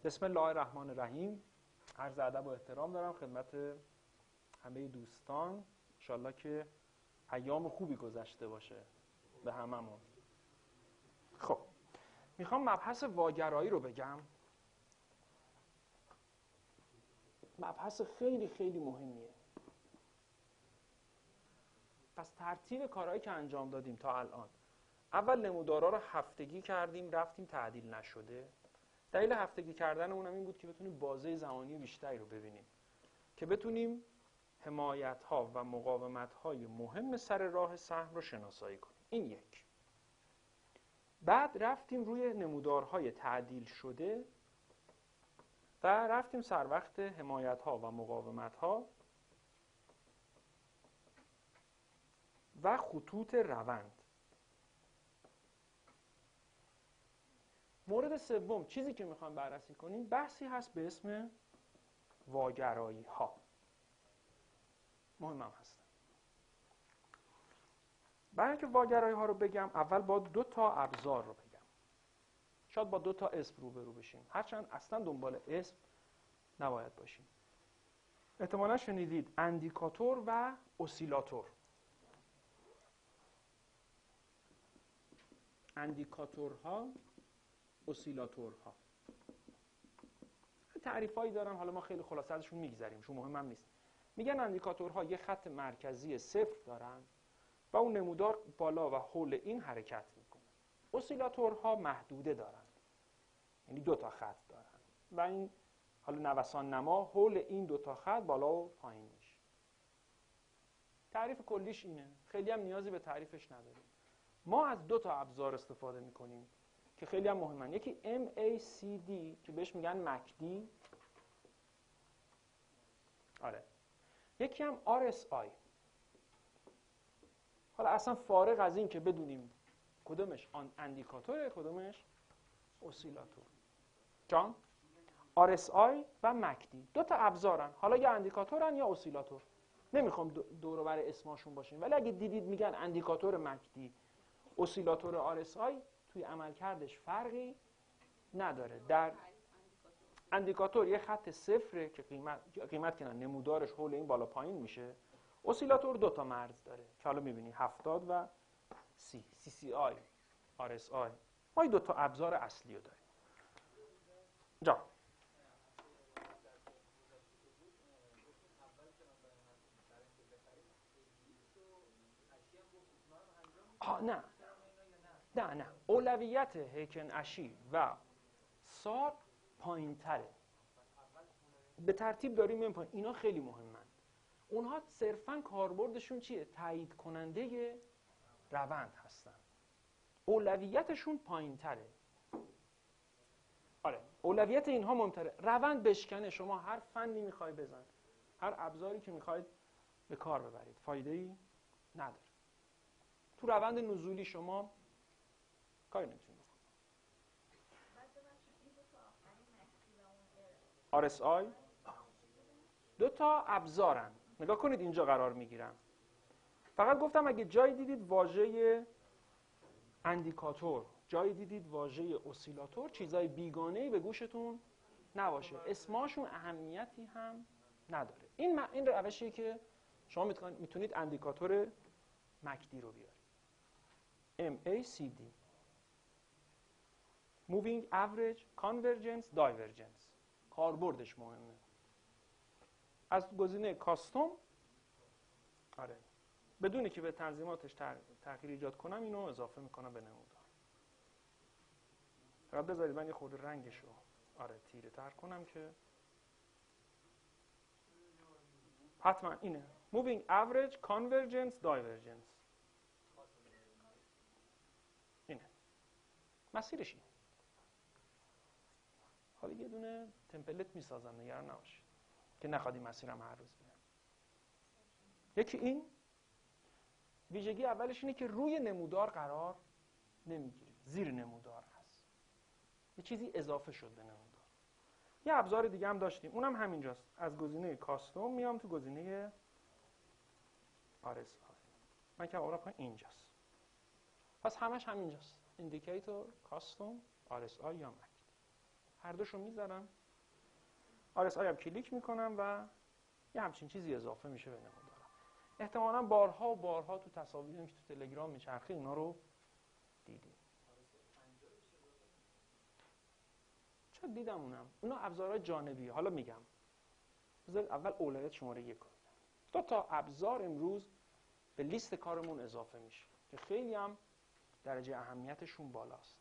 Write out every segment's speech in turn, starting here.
بسم الله الرحمن الرحیم. عرض ادب و احترام دارم خدمت همه دوستان. انشالله که ایام خوبی گذشته باشه به هممون. خب میخوام مبحث واگرایی رو بگم. مبحث خیلی خیلی مهمیه. پس ترتیب کارهایی که انجام دادیم تا الان، اول نمودارها رو هفتگی کردیم، رفتیم تعدیل نشده. دلیل هفتگی کردن اونم این بود که بتونیم بازه زمانی بیشتری رو ببینیم، که بتونیم حمایت‌ها و مقاومت‌های مهم سر راه سهم رو شناسایی کنیم. این یک. بعد رفتیم روی نمودارهای تعدیل شده و رفتیم سر وقت حمایت‌ها و مقاومت‌ها و خطوط روند. مورد سوم چیزی که میخوام بررسی کنیم بحثی هست به اسم واگرایی ها. مهم هم هستن. برای اینکه واگرایی ها رو بگم اول با 2 تا ابزار رو بگم. شاید با 2 تا اسم روبرو بشیم، هرچند اصلا دنبال اسم نباید باشیم. احتمالا شنیدید اندیکاتور و اسیلاتور. اندیکاتورها، اسیلاتورها. تعریفایی دارن، حالا ما خیلی خلاصه ازشون میگذریم، چون مهم هم نیست. میگن اندیکاتورها یه خط مرکزی صفر دارن و اون نمودار بالا و حول این حرکت میکنه. اسیلاتورها محدوده دارن، یعنی 2 تا خط دارن و این حالا نوسان نما حول این 2 تا خط بالا و پایین میشه. تعریف کلیش اینه، خیلی هم نیازی به تعریفش نداریم. ما از 2 تا ابزار استفاده میکنیم که خیلی هم مهمن. یکی MACD که بهش میگن MACD. آره. یکی هم RSI. حالا اصلا فارغ از این که بدونیم کدومش اندیکاتوره کدومش اسیلاتور. جان؟ RSI و MACD 2 تا ابزارن، حالا یا اندیکاتورن یا اسیلاتور. نمیخوام دور و بر اسمشون باشیم، ولی اگه دیدید میگن اندیکاتور MACD، اسیلاتور RSI، توی عملکردش فرقی نداره. در اندیکاتور یه خط صفره که قیمت که نمودارش حول این بالا پایین میشه. اسیلاتور 2 تا مرز داره که حالا میبینی 70 و 30 CCI RSI. ما این 2 تا ابزار اصلی رو داریم. جا نه اولویت هیکن اشی و سار پایین تره. به ترتیب داریم میریم پایین. اینا خیلی مهمن. اونها صرفاً کاربردشون چیه؟ تایید کننده روند هستن. اولویتشون پایین تره. آره، اولویت اینها مهمتره. روند بشکنه، شما هر فنی میخوای بزن، هر ابزاری که میخواید به کار ببرید، فایده ای نداره. تو روند نزولی شما کاری نمیتونید بکنید. RSI 2 تا ابزارن. نگاه کنید اینجا قرار میگیرن. فقط گفتم اگه جایی دیدید واژه اندیکاتور، جایی دیدید واژه اسیلاتور، چیزای بیگانه‌ای به گوشتون نباشه. اسمشون اهمیتی هم نداره. این روشیه که شما میتونید اندیکاتور مکدی رو بیارید. MACD Moving Average Convergence Divergence. کاربردش مهمه. از گزینه کاستوم، آره، بدونی که به تنظیماتش تغییر ایجاد کنم اینو اضافه میکنم به نمودار. فقط بذارید من یه خورده رنگش رو تیره تر کنم که حتما اینه. Moving Average Convergence Divergence. اینه مسیرش. اینه. حالا یه دونه تمپلت میسازم، نگران نباشید که نخواد این مسیرم هر روز بره. یکی این ویژگی اولش اینه که روی نمودار قرار نمیگیره، زیر نمودار هست. یه چیزی اضافه شد به نمودار. یه ابزار دیگه هم داشتیم، اونم همینجاست. از گزینه کاستوم میام تو گزینه RSI. من که آورم اینجاست. پس همش همینجاست. ایندیکیتور، کاستوم، RSI یا MACD. هر دوشو میذارم، RSI هم کلیک میکنم و یه همچین چیزی اضافه میشه به نمودارم. احتمالاً بارها و بارها تو تصاویری که تو تلگرام میچرخه اینا رو دیدیم. چرا دیدم اونا ابزارهای جانبی. حالا میگم بذارید اول اولویت شماره 1 رو. 2 تا ابزار امروز به لیست کارمون اضافه میشه که خیلی هم درجه اهمیتشون بالاست.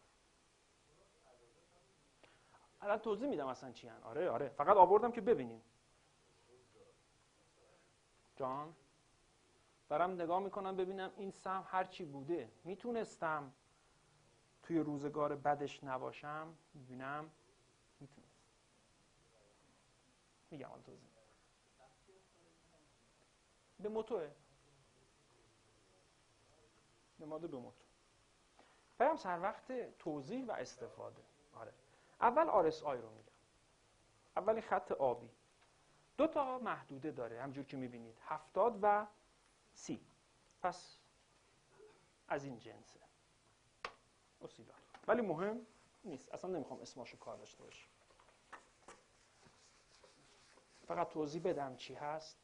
الان توضیح میدم اصلا چی هن. آره فقط آوردم که ببینیم. جان دارم نگاه میکنم ببینم این سهم هر چی بوده میتونستم توی روزگار بدش نباشم. میبینم میتونست. میگم الان توضیح به موتوه نماد به موتو. برم سر وقت توضیح و استفاده. آره اول RSI رو میگم. اول خط آبی 2 تا محدوده داره همجور که میبینید 70 و 30. پس از این جنسه اسیلاتور، ولی مهم نیست اصلا. نمیخوام اسماشو کار داشته باشم، فقط توضیح بدم چی هست.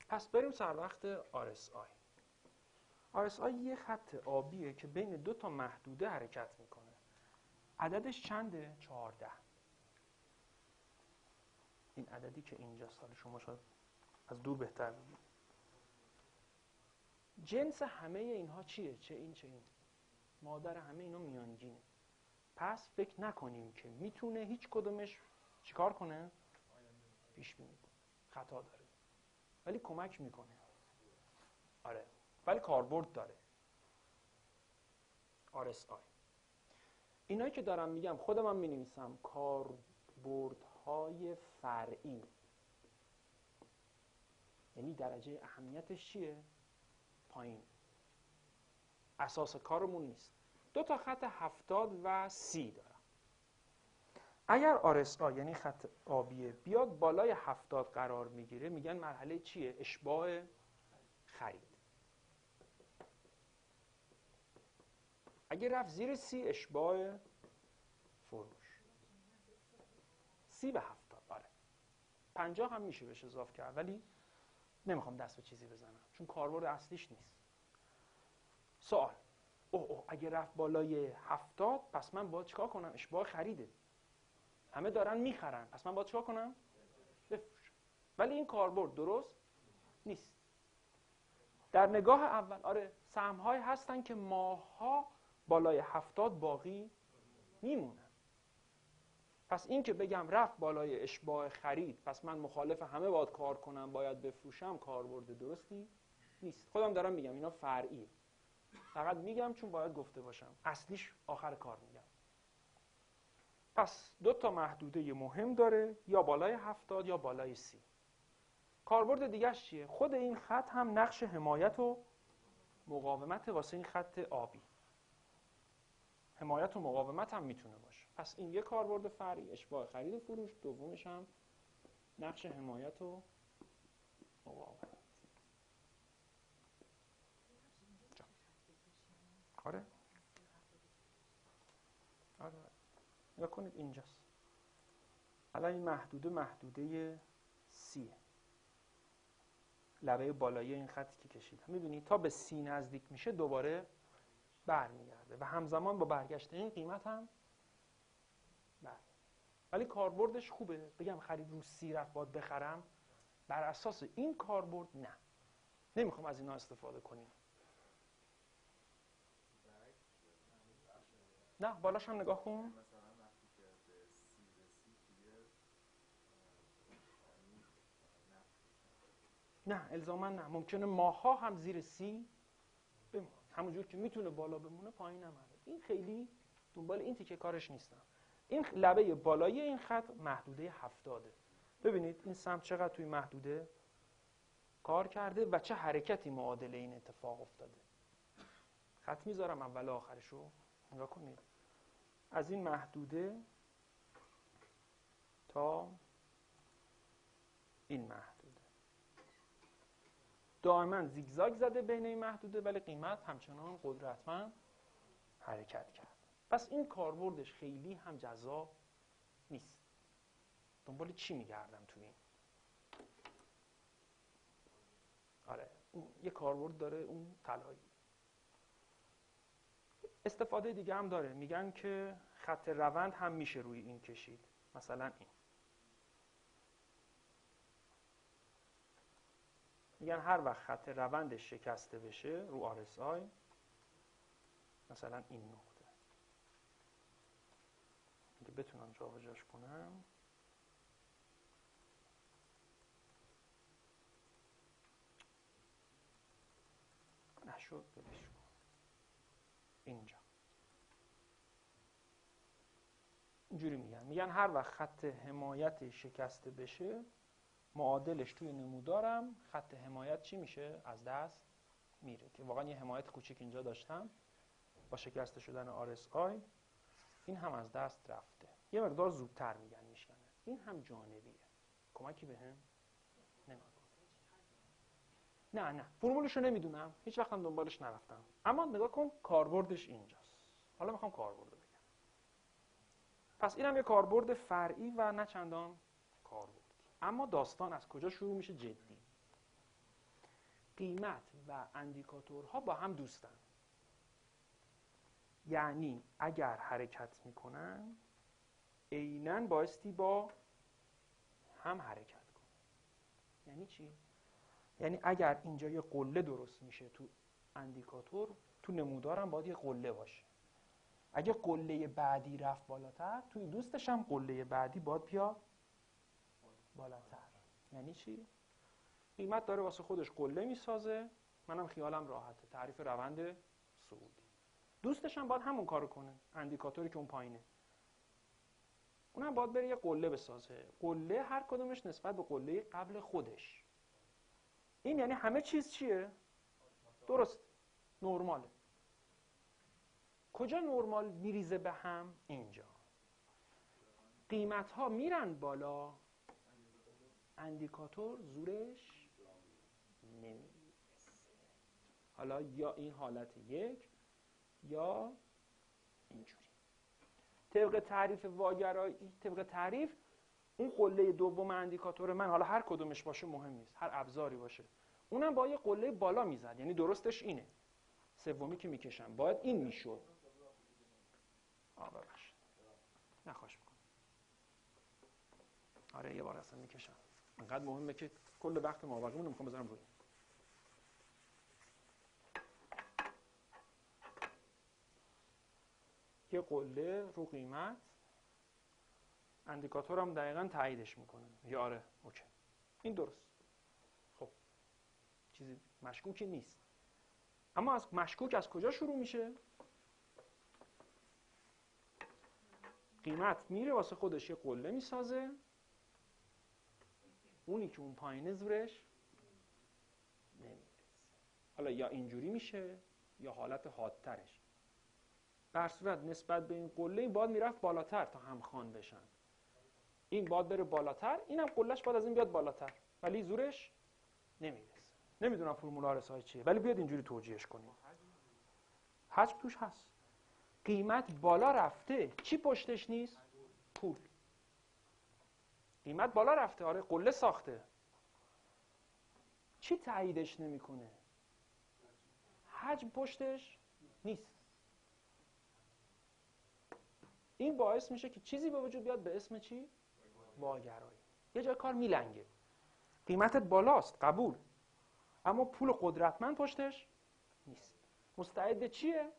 پس بریم سر وقت RSI. RSI یه خط آبیه که بین 2 تا محدوده حرکت میکنه. عددش چنده؟ 14. این عددی که اینجاست، حالا شما شاید از دور بهتر ببینید. جنس همه اینها چیه؟ چه این چه این. مادر همه اینا میانگینه. پس فکر نکنیم که میتونه هیچ کدومش چیکار کنه؟ پیش بینی کنه. خطا داره. ولی کمک میکنه. آره. ولی کاربرد داره. RSI. اینایی که دارم میگم خودم هم مینویسم کاربردهای فرعی. یعنی درجه اهمیتش چیه؟ پایین. اساس کارمون نیست. 2 تا خط 70 و 30 دارم. اگر RSI یعنی خط آبیه بیاد بالای 70 قرار میگیره میگن مرحله چیه؟ اشباع خرید. اگه رفت زیر 30 اشباع فروش. 30 به 70. آره 50 هم میشه بهش اضافه کرد، ولی نمیخوام دست به چیزی بزنم چون کاربرد اصلیش نیست. سوال اگه رفت بالای 70 پس من باید چیکار کنم؟ اشباع خریده. همه دارن میخرن پس من باید چیکار کنم؟ بفروشم. ولی این کاربرد درست نیست. در نگاه اول آره سهم‌های هستن که ماه‌ها بالای 70 باقی میمونن. پس این که بگم رفت بالای اشباع خرید پس من مخالف همه باید کار کنم باید بفروشم، کاربرد درستی نیست. خودم دارم میگم اینا فرعیه. فقط میگم چون باید گفته باشم. اصلیش آخر کار میگم. پس 2 تا محدوده مهم داره، یا بالای 70 یا بالای 30. کاربرد دیگه‌اش چیه؟ خود این خط هم نقش حمایت و مقاومت واسه این خط آبی. حمایت و مقاومت هم میتونه باشه. پس این یه کاربرد فرعی، اشباع خرید و فروش. دومش هم نقش حمایت و مقاومت. آره نگاه کنید اینجاست. الان این محدوده 30. لبه بالایی این خطی که کشیدم می‌بینید تا به 30 نزدیک میشه دوباره برمیگرده و همزمان با برگشت این قیمت هم ولی کاربردش خوبه. بگم خرید رو 30 رفت باید بخرم، بر اساس این کاربرد نه، نمیخوام از اینا استفاده کنیم. نه بالاش هم نگاه کن. نه الزاما نه، ممکنه ماها هم زیر 30 بمونه، همونجور که میتونه بالا بمونه پایین هم هست. این خیلی دنبال این تیکه کارش نیستم. این لبه بالایی این خط محدوده 70. ببینید این سمت چقدر توی محدوده کار کرده و چه حرکتی معادل این اتفاق افتاده. خط میذارم اول و آخرش رو نگاه کنید. از این محدوده تا این محدوده دائما زیگزاگ زده بین این محدوده، ولی قیمت همچنان قدرتمند حرکت کرد. پس این کاربردش خیلی هم جذاب نیست. دنبال چی میگردم توی این؟ آره یه کاربرد داره اون طلایی. استفاده دیگه هم داره، میگن که خط روند هم میشه روی این کشید. مثلا این میگن هر وقت خط روندش شکسته بشه رو RSI، مثلا این نقطه اگه بتونم جابجاش کنم، نشد بلش کن، اینجا اینجوری میگن هر وقت خط حمایت شکسته بشه معادلش توی نمودارم خط حمایت چی میشه؟ از دست میره. که واقعا یه حمایت کوچیک اینجا داشتم با شکسته شدن RSI، این هم از دست رفته. یه مقدار زودتر میگن میشکنه. این هم جانبیه، کمکی بهم نمیکنه. نه فرمولش رو نمیدونم، هیچ وقت هم دنبالش نرفتم، اما نگاه کن کاربردش اینجاست. حالا میخوام کاربرد رو بگم. پس اینم یه کاربرد فرعی و نه چندان کاربردی. اما داستان از کجا شروع میشه جدی؟ قیمت و اندیکاتورها با هم دوستن. یعنی اگر حرکت میکنن عیناً بایستی با هم حرکت کنن. یعنی چی؟ یعنی اگر اینجا یه قله درست میشه تو اندیکاتور، تو نمودارم باید یه قله باشه. اگه قله بعدی رفت بالاتر، توی دوستش هم قله بعدی باید بیا بالاتر. یعنی چی؟ قیمت داره واسه خودش قله میسازه، منم خیالم راحته، تعریف روند صعودی. دوستش هم باید همون کارو کنه، اندیکاتوری که اون پایینه، اونم باید بره یه قله بسازه. قله هر کدومش نسبت به قله قبل خودش. این یعنی همه چیز چیه؟ درست، نرماله. کجا نرمال میریزه به هم؟ اینجا. قیمت ها میرن بالا، اندیکاتور زورش نمیرسه. حالا یا این حالت یک یا اینجوری. طبق تعریف واگرایی، طبق تعریف اون قله دوم اندیکاتور من، حالا هر کدومش باشه مهم نیست، هر ابزاری باشه، اونم با یه قله بالا میزد. یعنی درستش اینه، سومی که میکشم باید این میشد. ببخشید، نخواهش میکنم. آره یه بار اصلا میکشم، انقدر مهمه که کل وقت ما باقی نمیخوام بذارم روی. یه قله رو قیمت، اندیکاتورم دقیقاً تاییدش میکنه. یا آره اوکی، این درست. خب چیزی مشکوکی نیست. اما از مشکوک از کجا شروع میشه؟ قیمت میره واسه خودش یه قله میسازه، اونی که اون پایینه زورش نمیرسه. حالا یا اینجوری میشه یا حالت حادترش. در صورت نسبت به این قله این باید میرفت بالاتر تا همخوان بشن. این باید بره بالاتر، اینم قلهش باید از این بیاد بالاتر، ولی زورش نمیرسه. نمیدونم فرمول RSI چیه، ولی بیاد اینجوری توجیهش کنیم. حجم توش هست. قیمت بالا رفته، چی پشتش نیست؟ پول. قیمت بالا رفته، آره قله ساخته، چی تاییدش نمیکنه؟ حجم پشتش نیست. این باعث میشه که چیزی به وجود بیاد به اسم چی؟ واگرایی. یه جای کار میلنگه. قیمتت بالاست، قبول، اما پول قدرتمند پشتش نیست. مستعد چیه؟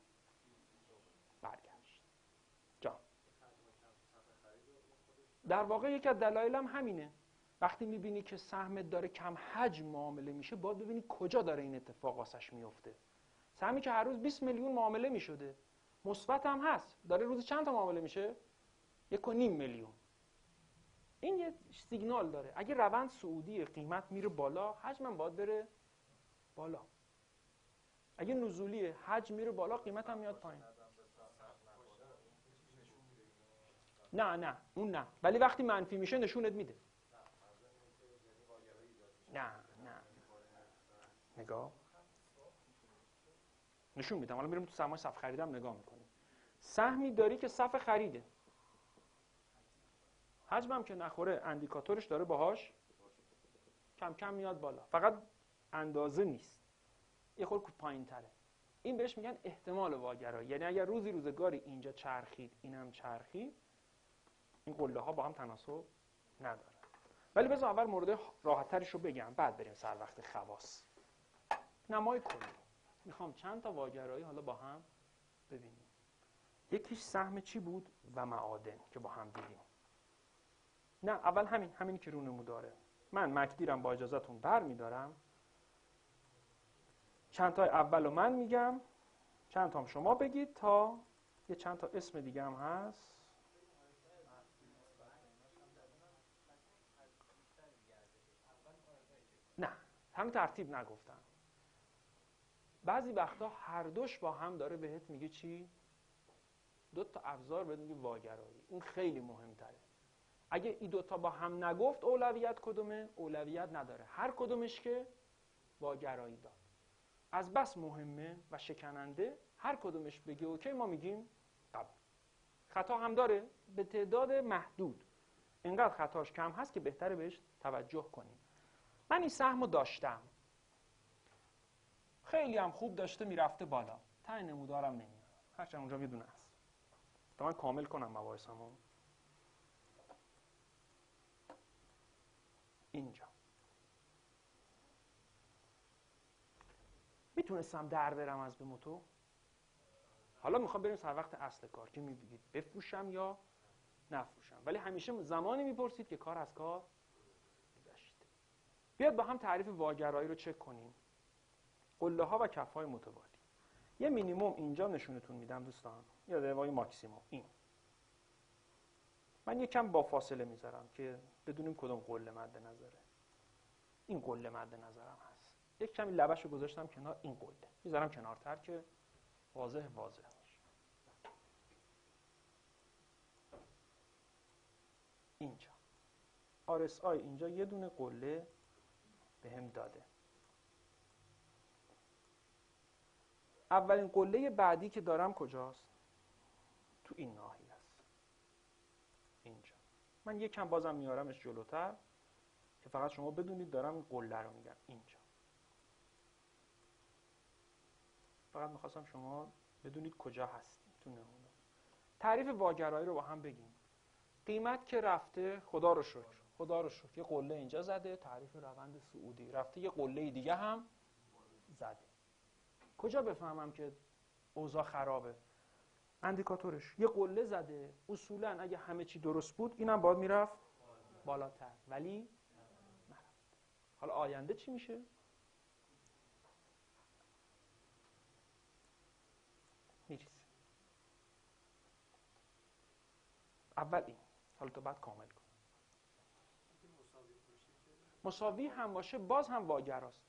برگشت. جان. در واقع یکی از دلایلم همینه. وقتی میبینی که سهمت داره کم حجم معامله میشه، باید ببینی کجا داره این اتفاق واسش میفته. سهمی که هر روز 20 میلیون معامله میشده، مثبت هم هست، داره روزی چند تا معامله میشه؟ 1.5 میلیون. این یه سیگنال داره. اگه روند صعودی قیمت میره بالا، حجمم باید بره بالا. اگه نزولی حجم میره بالا، قیمت هم میاد پایین. نه اون نه، ولی وقتی منفی میشه نشونت میده. نه نگاه نشون میدم. حالا میریم تو سرمایه صف خریدم نگاه میکنیم. سهمی داری که صف خریده، حجمم که نخوره اندیکاتورش داره باهاش کم کم میاد بالا، فقط اندازه نیست، یه خورده پایین تره. این بهش میگن احتمال واگرایی. یعنی اگر روزی روزگاری اینجا چرخید اینم چرخید، این قله ها با هم تناسب نداره. ولی بذار اول مورد راحت ترش رو بگم، بعد بریم سر وقت خواص. نمای کلی میخوام چند تا واگرایی حالا با هم ببینیم. یکیش سهم چی بود؟ و معادن که با هم دیدیم. نه اول همین که رو نموداره. من مکدیرم با اجازهتون بر میدارم، چند تا اولو من میگم، چند تا هم شما بگید، تا یه چند تا اسم دیگه هم هست. نه هم ترتیب نگفتم. بعضی وقتا هر دوش با هم داره بهت میگه چی؟ دو تا ابزار بهت میگه واگرایی. اون خیلی مهمتره. اگه این دوتا با هم نگفت اولویت کدومه؟ اولویت نداره. هر کدومش که واگرایی داد. از بس مهمه و شکننده، هر کدومش بگه اوکی ما میگیم قبول. خطا هم داره به تعداد محدود. اینقدر خطاش کم هست که بهتره بهش توجه کنیم. من این سهمو داشتم، خیلی هم خوب داشته میرفته بالا، ته نمودارم نمیاد، هرچند اونجا یه دونه هست. تا من کامل کنم مباحثمو. اینجا میتونستم در برم از به موتو. حالا میخوام بریم سر وقت اصل کار که میگید بفروشم یا نفروشم، ولی همیشه زمانی میپرسید که کار از کار گذشته. بیاد با هم تعریف واگرایی رو چک کنیم. قله ها و کف های متوالی. یه مینیمم اینجا نشونتون میدم دوستان، یا روای ماکسیموم. این من یکم با فاصله میذارم که بدونیم کدوم قله مد نظره. این قله مد نظرم هست. یک کمی لبشو گذاشتم کنار، این قله میذارم کنارتر که واضح باشه. اینجا RSI اینجا یه دونه قله بهم داده. اولین قله بعدی که دارم کجاست؟ تو این ناحیه است. اینجا. من یکم بازم میارمش جلوتر که فقط شما بدونید دارم این قله رو میگم. اینجا. فقط میخواستم شما بدونید کجا هستید تو نمونه. تعریف واگرایی رو با هم بگیم. قیمت که رفته، خدا رو شکر یه قله اینجا زده، تعریف روند صعودی رفته، یه قله دیگه هم زده. کجا بفهمم که اوضاع خرابه؟ اندیکاتورش یه قله زده، اصولا اگه همه چی درست بود اینم باید میرفت بالاتر، ولی نرفت. حالا آینده چی میشه؟ میریزه. اول این، حالا تو بعد کامل کن. مساوی هم باشه باز هم واگراست.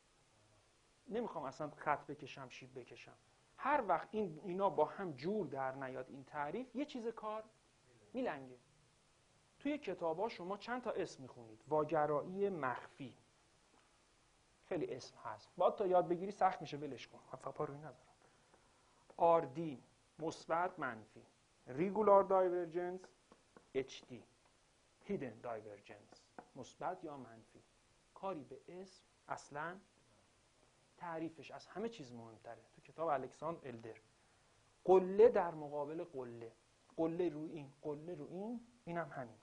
نمیخوام اصلا خط بکشم شیب بکشم. هر وقت اینا با هم جور در نیاد این تعریف، یه چیز کار میلنگه. توی کتابا شما چند تا اسم میخونید. واگرایی مخفی، خیلی اسم هست، باید تا یاد بگیری سخت میشه، ولش کن، حفظ روی ندارم. RD مثبت منفی، Regular Divergence HD، Hidden Divergence مثبت یا منفی. کاری به اسم اصلا تعریفش از همه چیز مهمتره. تو کتاب الکساندر الدر قله در مقابل قله، قله رو این، قله رو این، اینم همین.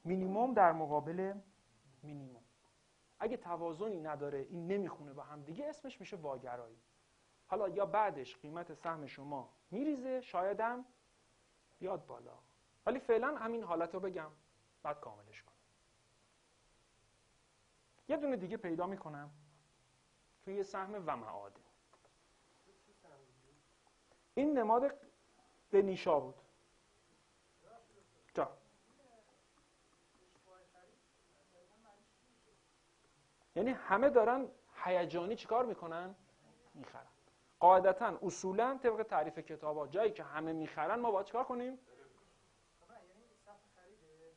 مینیمم در مقابل مینیمم. اگه توازنی نداره، این نمیخونه با هم دیگه، اسمش میشه واگرایی. حالا یا بعدش قیمت سهم شما میریزه، شایدم بیاد بالا، ولی فعلا همین حالت رو بگم بعد کاملش کنم. یه دونه دیگه پیدا میکنم توی سهم و معادن. این نماد بنیشا بود. جا. یعنی همه دارن هیجانی چیکار میکنن؟ میخرن. قاعدتا اصولا طبق تعریف کتابا جایی که همه میخرن ما باید چیکار کنیم؟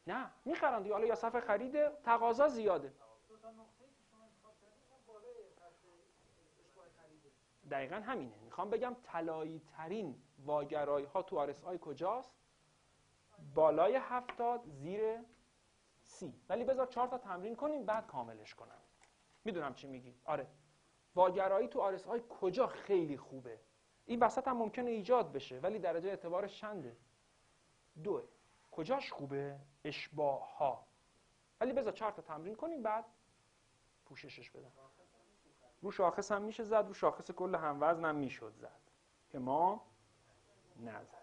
نه میخرن دیگه. حالا یا صف خریده، تقاضا زیاده. دقیقا همینه. میخوام بگم طلایی ترین واگرایی ها تو RSI کجاست؟ بالای 70 زیر 30. ولی بذار 4 تا تمرین کنیم بعد کاملش کنم. میدونم چی میگی. آره. واگرایی تو RSI کجا خیلی خوبه؟ این وسط هم ممکنه ایجاد بشه ولی درجه اعتبارش چنده؟ 2. کجاش خوبه؟ اشباع ها. ولی بذار 4 تا تمرین کنیم بعد پوششش بدم. رو شاخص هم میشه زد، رو شاخص کل هموزن هم میشد زد که ما نزدیم.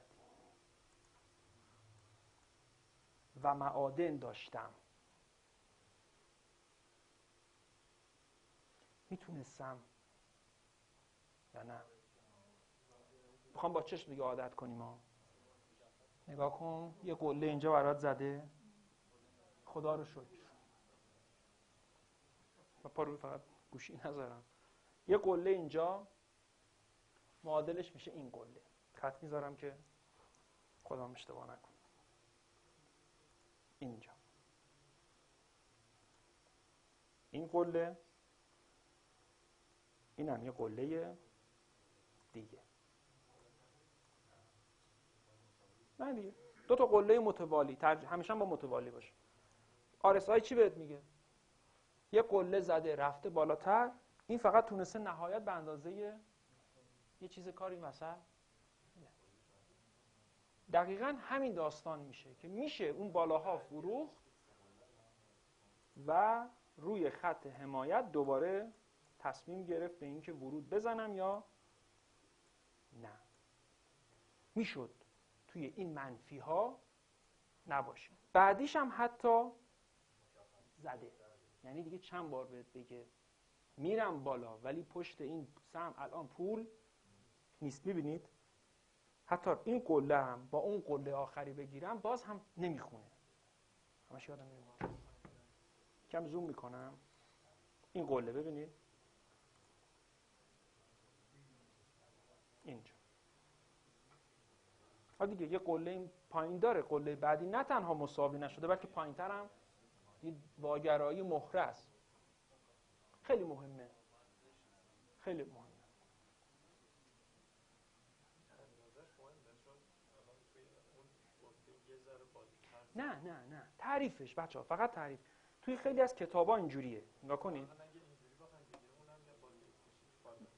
و معادن داشتم. میتونستم یا نه؟ میخوام با چشم دیگه عادت کنیم ها. نگاه کن یه قله اینجا برات زده، خدا رو شکر. و پا روی فقط گوشی نذارم. یه قله اینجا معادلش میشه این قله. خط میذارم که خودم اشتباه نکنم. اینجا این قله، این هم یه قله دیگه. نه دیگه، 2 تا قله متوالی، همیشه با متوالی باشه. RSI چی بهت میگه؟ یه قله زده رفته بالاتر، این فقط تونسته نهایت به اندازه یه چیز کار این وسط. دقیقاً همین داستان میشه که میشه اون بالاها فروخت و روی خط حمایت دوباره تصمیم گرفت به اینکه ورود بزنم یا نه. میشد توی این منفی ها نباشه. بعدیش هم حتی زده. یعنی دیگه چند بار بهت بگه میرم بالا ولی پشت این سهم الان پول نیست. میبینید حتی این قله هم با اون قله آخری بگیرم باز هم نمیخونه. همش یادم نمیاد. کم زوم میکنم. این قله ببینید اینجا. دیگه یه قله پایین داره، قله بعدی نه تنها مساوی نشده بلکه پایینتر هم یه واگرایی مهره است. خیلی مهمه. خیلی مهمه. نه تعریفش بچه‌ها فقط تعریف. توی خیلی از کتابا اینجوریه. نگاه کنید.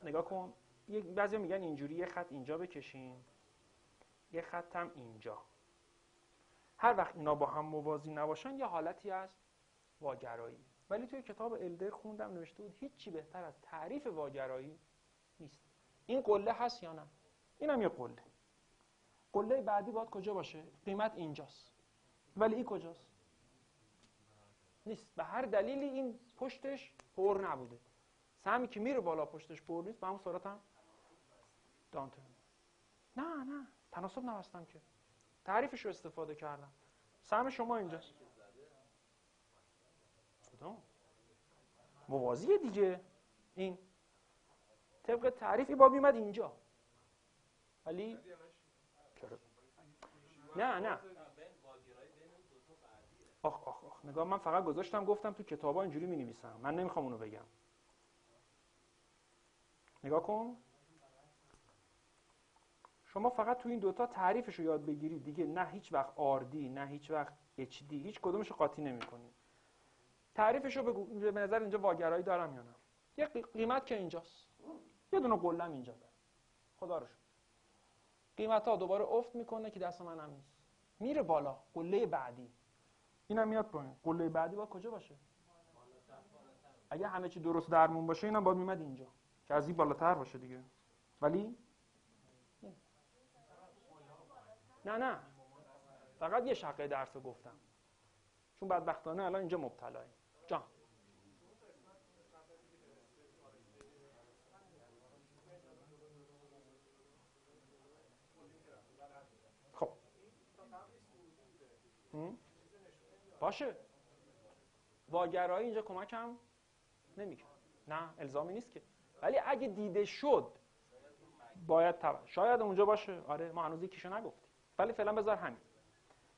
نگاه کن. بعضیا میگن اینجوری یه خط اینجا بکشین. یه خط هم اینجا. هر وقت اینا با هم موازی نباشن یه حالتی از واگرایی. ولی توی کتاب الدر خوندم نوشته بود هیچی بهتر از تعریف واگرایی نیست. این قله هست یا نه؟ اینم یه قله. قله بعدی باید کجا باشه؟ قیمت اینجاست. ولی این کجاست؟ نیست. به هر دلیلی این پشتش پر نبوده. سهمی که میره بالا پشتش پر نیست، به همون صورت هم دانتون. نه تناسب نبستم که. تعریفش رو استفاده کردم. سهم شما اینجاست. کدوم؟ موازیه دیگه. این طبق تعریفی باید میمد اینجا. ولی نه آخ نگاه، من فقط گذاشتم گفتم تو کتابا اینجوری می‌نویسن. من نمیخوام اونو بگم. نگاه کن. شما فقط تو این دوتا تعریفش رو یاد بگیرید دیگه. نه هیچ وقت آردی، نه هیچ وقت HD، هیچ کدومش رو قاطی نمی‌کنید. تعریفش رو بگو. به نظر اینجا واگرایی دارم یا نه؟ یه قیمت که اینجاست. یه دونه قلم اینجا داره. خدا رو شکر. قیمت‌ها دوباره افت میکنه که دست من هم نیست. میره بالا. قله بعدی. اینم میاد پایین. قله بعدی باید کجا باشه؟ اگه همه چی درست درمون باشه اینم باید میمد اینجا. که از این بالاتر باشه دیگه. ولی نه فقط یه شقه درس رو گفتم. چون بدبختانه الان اینجا مبتلاییم. جان خب باشه. واگرایی اینجا کمکم نمیکنه. نه الزامی نیست که. ولی اگه دیده شد باید شاید اونجا باشه. آره ما هنوز یکیشو نگفتیم. ولی فعلا بذار همین.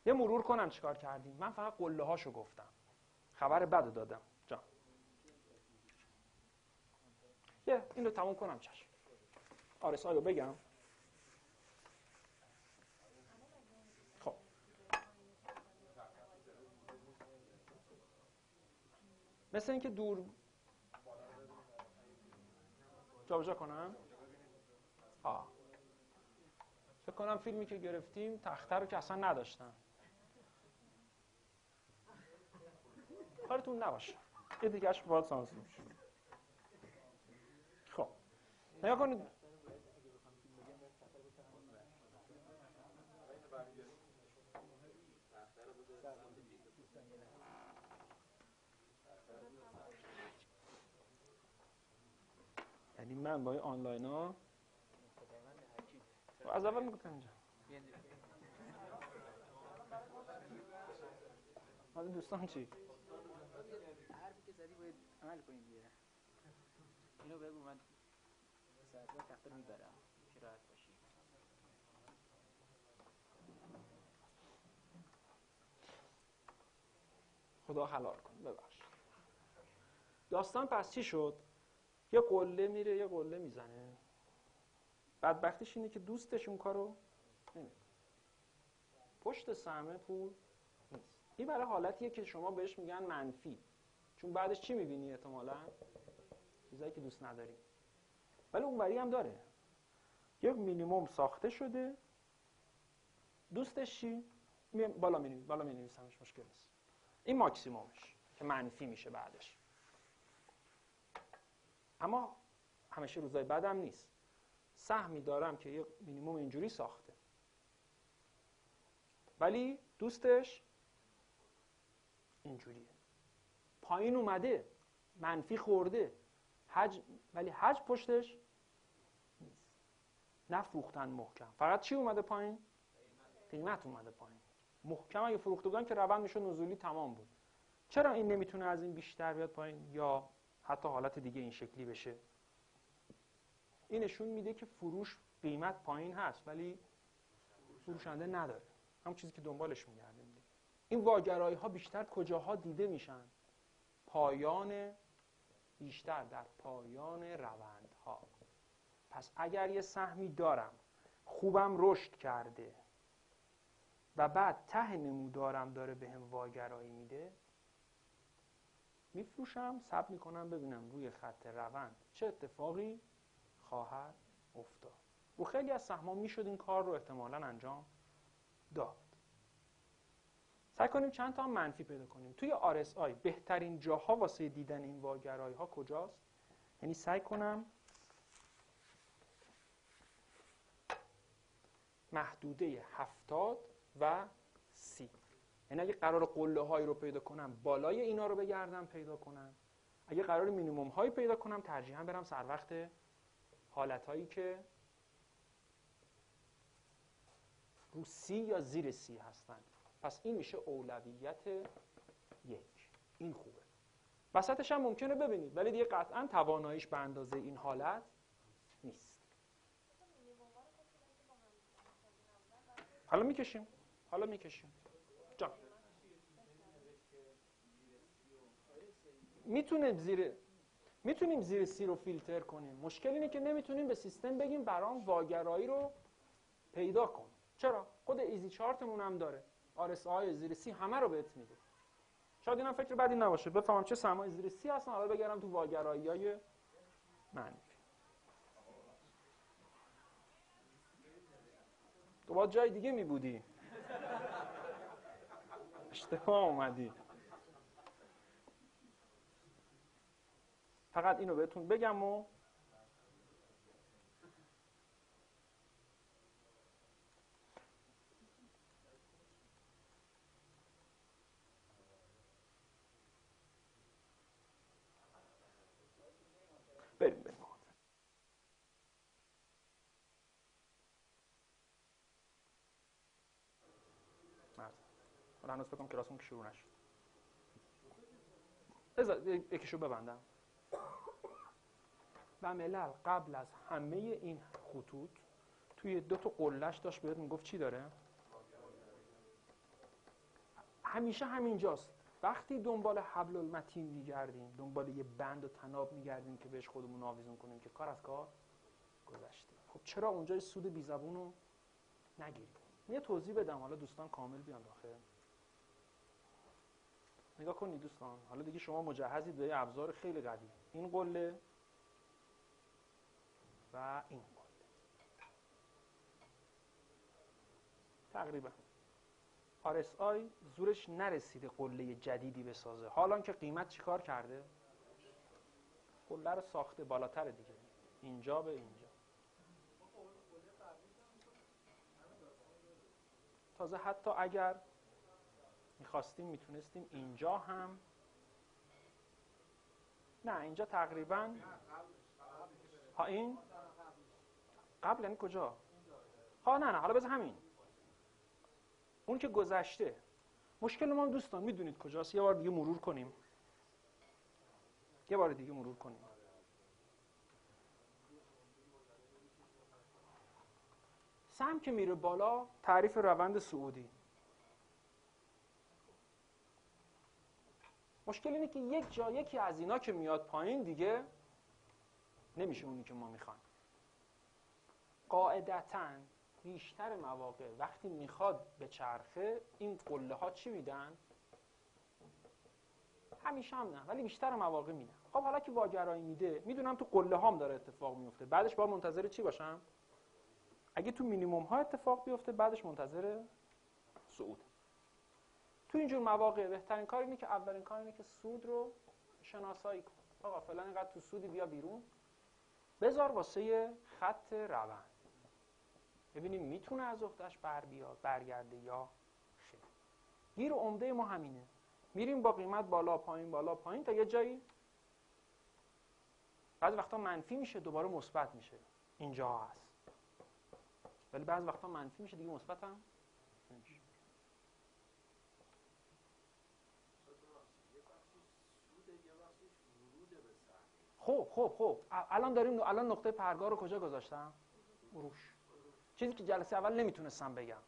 یه مرور کنم چیکار کردیم. من فقط قله هاشو گفتم. خبر بدو دادم. جان اینو تموم کنم چشم. RSI رو بگم. خب مثل اینکه دور جابجا کنم. فکر کنم فیلمی که گرفتیم تخته رو که اصلا نداشتن. کارتون نباشه، یه دیگه‌اش باید سانسور بشه. خب نگاه کنید. یعنی من با این آنلاین ها از اول میگفتم اینجا حالا دوستان چی؟ حرفی که زدی باید عمل کنیم دیگه. اینو بگو، من ساعت‌ها تخت رو میبرم که راحت باشی. خدا حلال کن، ببخش. داستان پس چی شد؟ یه قله میره یه قله میزنه. بدبختیش اینه که دوستش اون کارو نمیکنه. پشت سهم پول نیست. این برای حالتیه که شما بهش میگن منفی، چون بعدش چی میبینی احتمالاً؟ چیزایی که دوست نداری. ولی اونوری هم داره. یک مینیمم ساخته شده، دوستش چی؟ بالا مینویسمش، مشکل نیست. این ماکسیمومش که منفی میشه بعدش. اما همیشه روزای بعدم نیست. سهمی دارم که یه مینیمم اینجوری ساخته، ولی دوستش اینجوریه. پایین اومده، منفی خورده، ولی حج پشتش نیست. نفروختن محکم. فقط چی اومده پایین؟ قیمت اومده پایین. محکم اگه فروخته بودن که روند میشه نزولی تمام بود. چرا این نمیتونه از این بیشتر بیاد پایین یا حتی حالت دیگه این شکلی بشه؟ این نشون میده که فروش قیمت پایین هست ولی فروشنده نداره. همون چیزی که دنبالش میگردیم. این واگرایی ها بیشتر کجاها دیده میشن؟ بیشتر در پایان روندها. پس اگر یه سهمی دارم خوبم رشد کرده و بعد ته نمودارم داره بهم واگرایی میده، میفروشم، صبر میکنم ببینم روی خط روند چه اتفاقی خواهد افتاد. و خیلی از سهم‌ها میشد این کار رو احتمالاً انجام داد. سعی کنیم چند تا منفی پیدا کنیم. توی RSI بهترین جاها واسه دیدن این واگرایی ها کجاست؟ یعنی سعی کنم محدوده 70 و 30. یعنی اگه قرار قله هایی رو پیدا کنم بالای اینا رو بگردم پیدا کنم. اگه قرار مینیمم هایی پیدا کنم ترجیحاً برم سر وقت حالت هایی که رو 30 یا زیر 30 هستن. پس این میشه اولویت 1. این خوبه. وسطش هم ممکنه ببینید ولی دیگه قطعاً تواناییش به اندازه این حالت نیست. حالا میکشیم. جان میتونیم زیر 30 رو فیلتر کنیم. مشکل اینه که نمیتونیم به سیستم بگیم برام واگرایی رو پیدا کن. چرا؟ خود ایزی چارتمون هم داره. RSI زیر 30 همه رو بهت میده. شاید اینم فکر بدی نباشه. بفهمم چه سهمای زیر 30 هستن، حالا بگردم تو واگرایی‌های منفی. تو باید جای دیگه می بودی. اشتباه اومدی. فقط اینو بهتون بگم و بریم. حالا هنوز فکر کنم کلاسمون که شروع نشد. یکیشو ببندم. و ملل قبل از همه این خطوط توی 2 تا قلهش داشت بهت میگفت چی داره؟ همیشه همینجاست. وقتی دنبال حبل المتین میگردیم، دنبال یه بند و تناب میگردیم که بهش خودمون آویزون کنیم که کار از کار گذشته. خب چرا اونجا سود بی زبون رو نگیریم؟ یه توضیح بدم حالا دوستان کامل بیان داخل. نگاه کنید دوستان، حالا دیگه شما مجهزید به یه ابزار خیلی قوی. این قله و این قله تقریبا RSI زورش نرسیده قله جدیدی بسازه. حالا که قیمت چیکار کرده؟ قله رو ساخته بالاتر دیگه، اینجا به اینجا. تازه حتی اگر میخواستیم میتونستیم اینجا هم، نه اینجا تقریبا ها این قبل یعنی کجا؟ ها نه حالا بذار همین اون که گذشته. مشکل ما دوستان میدونید کجاست؟ یه بار دیگه مرور کنیم. سهم که میره بالا، تعریف روند صعودی. مشکل اینه که یکی از اینا که میاد پایین دیگه نمیشه اونی که ما میخوایم. قاعدتاً بیشتر مواقع وقتی میخواد به چرخه این قله ها چی میدن؟ همیشه هم نه ولی بیشتر مواقع میدن. خب حالا که واگرایی میده، میدونم تو قله هام داره اتفاق میفته، بعدش باید منتظر چی باشم؟ اگه تو مینیمم ها اتفاق بیفته بعدش منتظر صعود. تو اینجور مواقع بهترین کار اینه که اولین کار اینه که سود رو شناسایی کن. آقا فلان اینقدر تو سودی بیا بیرون، بذار واسه خط روند، ببینیم میتونه از عهده‌اش بر بیاد برگرده یا خیر. گیر عمده ما همینه، میریم با قیمت بالا پایین تا یه جایی بعضی وقتا منفی میشه دوباره مثبت میشه، اینجا هست. ولی بعضی وقتا منفی میشه دیگه مثبت هم نمیشه. خب الان نقطه پرگار رو کجا گذاشتم؟ عروش. چیزی که جلسه اول نمیتونستم بگم.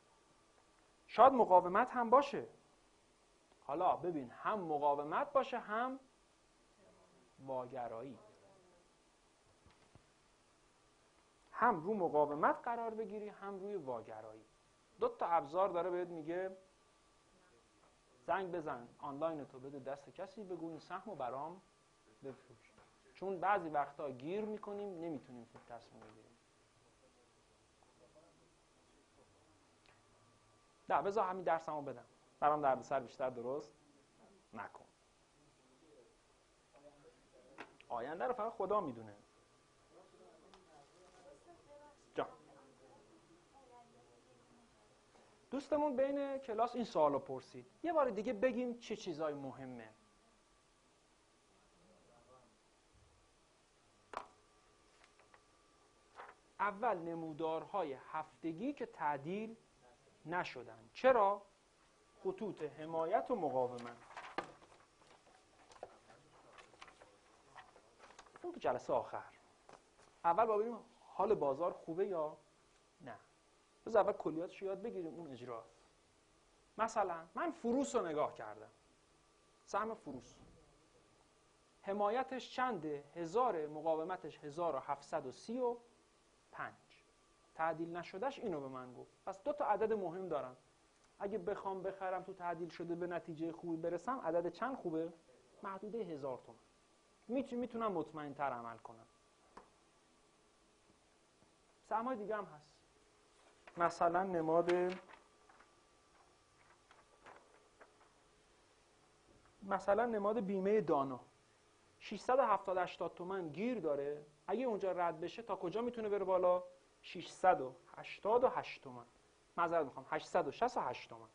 شاید مقاومت هم باشه. حالا ببین هم مقاومت باشه هم واگرایی. هم رو مقاومت قرار بگیری هم روی واگرایی. 2 تا ابزار داره بهت میگه زنگ بزن آنلاین تو بده دست کسی بگو این سهمو برام بفروش. چون بعضی وقتا گیر میکنیم نمیتونیم خوب تصمیم بگیریم. نه بذار همین درسمو بدم. برام دردسر بیشتر درست نکن. آینده رو فقط خدا میدونه. جا. دوستمون بین کلاس این سوالو پرسید. یه بار دیگه بگیم چه چیزای مهمه. اول نمودارهای هفتگی که تعدیل نشدن. چرا؟ خطوط حمایت و مقاومت. اون تو جلسه آخر. اول با ببینیم حال بازار خوبه یا نه. بذار اول کلیاتش یاد بگیریم اون اجرا. مثلا من فروس رو نگاه کردم. سهم فروس. حمایتش چنده؟ 1000، مقاومتش 1735. تعدیل نشدهش اینو به من گفت. پس 2 تا عدد مهم دارم. اگه بخوام بخرم تو تعدیل شده به نتیجه خوبی برسم، عدد چند خوبه؟ محدوده 1000 تومان. میتونم مطمئن تر عمل کنم. سهم‌های دیگه هم هست. مثلا نماد بیمه دانا 670-80 تومن گیر داره. اگه اونجا رد بشه تا کجا میتونه بره بالا؟ 688 تومن. معذرت میخوام 868 تومن.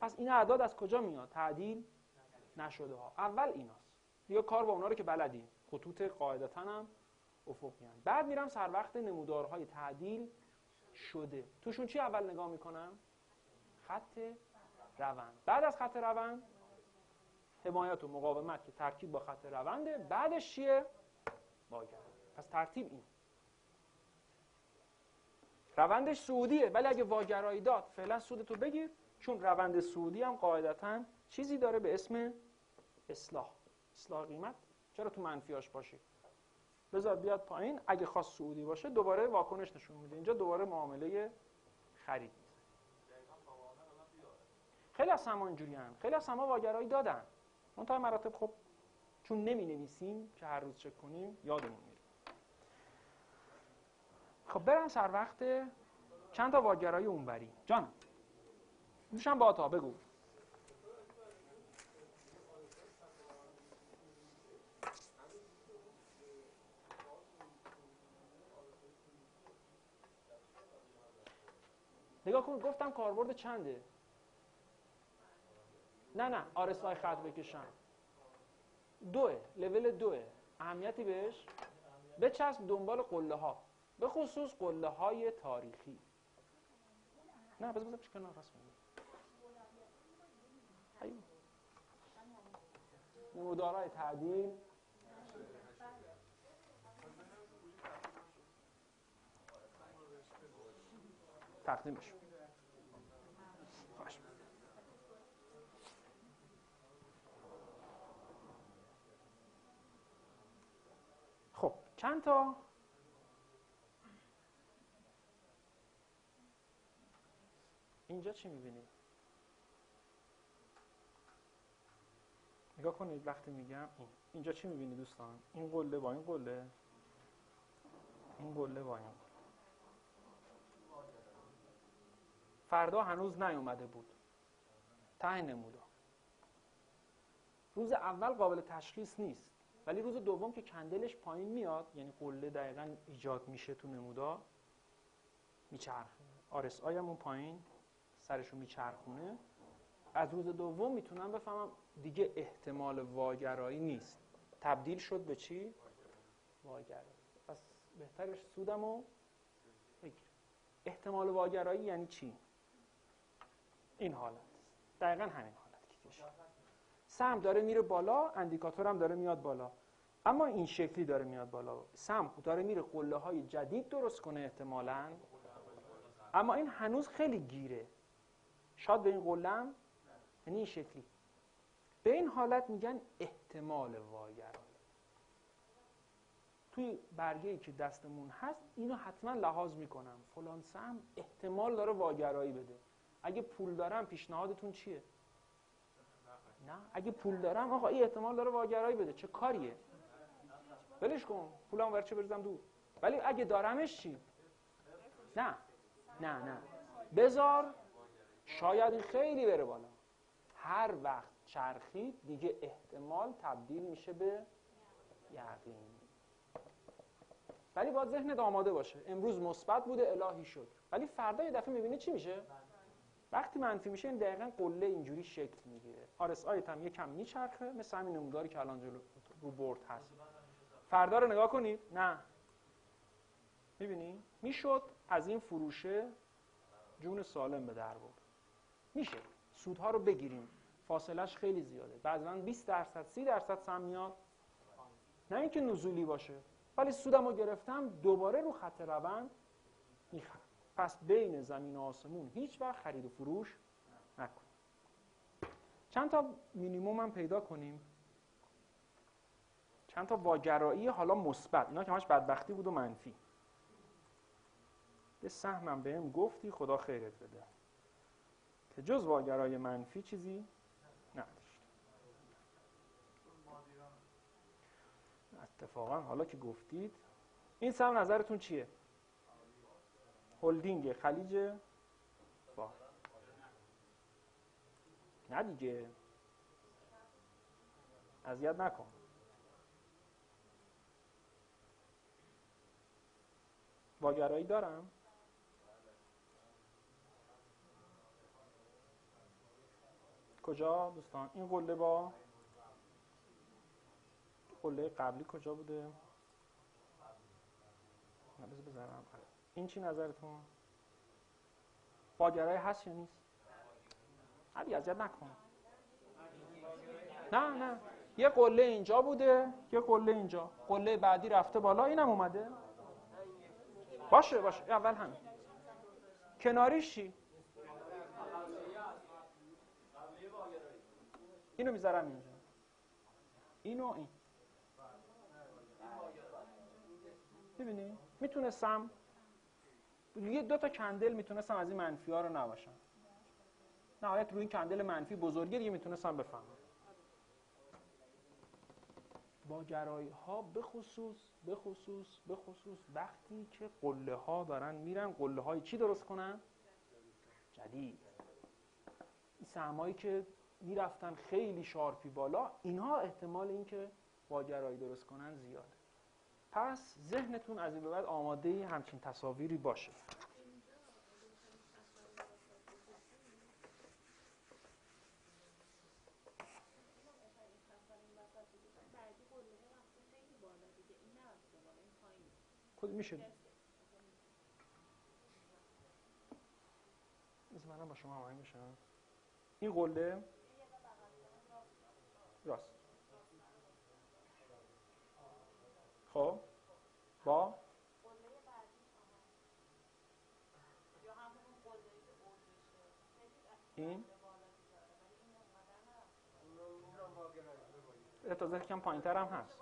پس این اعداد از کجا میاد؟ تعدیل نشده ها. اول ایناست. دیگه کار با اونا رو که بلدیم. خطوط قاعدتاً هم افقی هستند. بعد میرم سر وقت نمودارهای تعدیل شده. توشون چی اول نگاه میکنم؟ خط روند. بعد از خط روند حمایت و مقاومت که ترکیب با خط رونده. بعدش چیه؟ واگرایی. پس ترتیب این. روندش صعودیه ولی اگه واگرایی داد فعلا سودتو بگیر، چون روند صعودی هم قاعدتاً چیزی داره به اسم اصلاح قیمت. چرا تو منفیاش باشی؟ بذار بیاد پایین، اگه خواست صعودی باشه دوباره واکنش نشون میده. اینجا دوباره معامله خرید. خیلی از سما اینجوریان، خیلی از سما واگرایی دادن. منتها مراتب خب چون نمی‌نویسیم که هر روز چک کنیم یادمون میره. خب برم سر وقت چند تا واگرایی اونوری. جانم میشم با تا بگو. نگاه کن، گفتم کاربرد چنده؟ نه RSI خط بکشم 2، لول 2، اهمیتی بهش بچسب دنبال قله ها، به خصوص قله های تاریخی. نه بذار پیش کنار راست میگی. ایو نمودارهای تعدیل تقدیمش. خب چند تا اینجا چی می‌بینید؟ نگاه کنید وقتی میگم اینجا چی می‌بینید دوستان؟ این قله با این قله، این قله با این. فردا هنوز نیومده بود. ته نمودا. روز اول قابل تشخیص نیست. ولی روز دوم که کندلش پایین میاد، یعنی قله دقیقاً ایجاد میشه تو نمودا، میچرخه. RSI هم اون پایین سرشو میچرخونه. از روز دوم میتونم بفهمم دیگه احتمال واگرایی نیست. تبدیل شد به چی؟ واگرایی. پس بهترش سودمو بگیر. احتمال واگرایی یعنی چی؟ این حالت. دقیقاً همین حالت که کشید. سهم داره میره بالا، اندیکاتور هم داره میاد بالا. اما این شکلی داره میاد بالا. سهم داره میره قله های جدید درست کنه احتمالاً. اما این هنوز خیلی گیره. شاید به این قله هم یعنی این شکلی. به این حالت میگن احتمال واگرایی. توی برگه‌ای که دستمون هست اینو حتما لحاظ میکنم. فلان سهم احتمال داره واگرایی بده. اگه پول دارم پیشنهادتون چیه؟ نه اگه پول دارم آقا این احتمال داره واگرایی بده، چه کاریه؟ ولش کن، پولم ورچه بریزم دور. ولی اگه دارمش چی؟ نه بذار شاید این خیلی بره بالا. هر وقت چرخید دیگه احتمال تبدیل میشه به یقین. ولی باید ذهنت آماده باشه. امروز مثبت بوده الهی شد. ولی فردا یه دفعه میبینی چی میشه؟ وقتی منفی میشه این دقیقاً قله اینجوری شکل میگیره. RSI هم یکم میچرخه مثل همین نموداری که الان جلو رو بورد هست. فردا رو نگاه کنید. نه. میبینی؟ میشد از این فروشه جون سالم به در برد. میشه. سودها رو بگیریم. فاصلهش خیلی زیاده. بعضاً 20% 30% سهم میاد. نه اینکه نزولی باشه. ولی سودمو گرفتم دوباره رو خط روند میخرم. پس بین زمین و آسمون هیچ وقت خرید و فروش نکن. چند تا مینیمم هم پیدا کنیم. چند تا واگرایی حالا مثبت. اینا که همش بدبختی بود و منفی. یه سهمم بهم گفتی خدا خیرت بده. که جز واگرای منفی چیزی نداشت. اتفاقا حالا که گفتید این سهم نظرتون چیه؟ هلدینگ خلیج فارس. نه دیگه اذیت نکن. واگرایی دارم؟ کجا دوستان؟ این قله با قله قبلی کجا بوده؟ بذارم. این چی نظرتون؟ واگرایی هست یا نیست؟ علی اذیت نکن. نه یه قله اینجا بوده، یه قله اینجا. قله بعدی رفته بالا، اینم اومده. باشه اول همین. کناریش چی؟ اینو میذارم اینجا. اینو این. ببینید میتونستم یه 2 تا کندل میتونستم از این منفی ها رو نباشم. نهایت روی این کندل منفی بزرگی دیگه میتونستم بفهمم. با گرایی ها به خصوص وقتی که قله ها دارن میرن قله های چی درست کنن؟ جدید. این سهمایی که میرفتن خیلی شارپی بالا، اینها احتمال این که با گرایی درست کنن زیاده. پس ذهنتون از این به بعد آماده همچین تصاویری باشه. خود میشه منم با شما هماهنگ بشم. این قله راست، خب با این تازه کم پایین‌تر هم هست،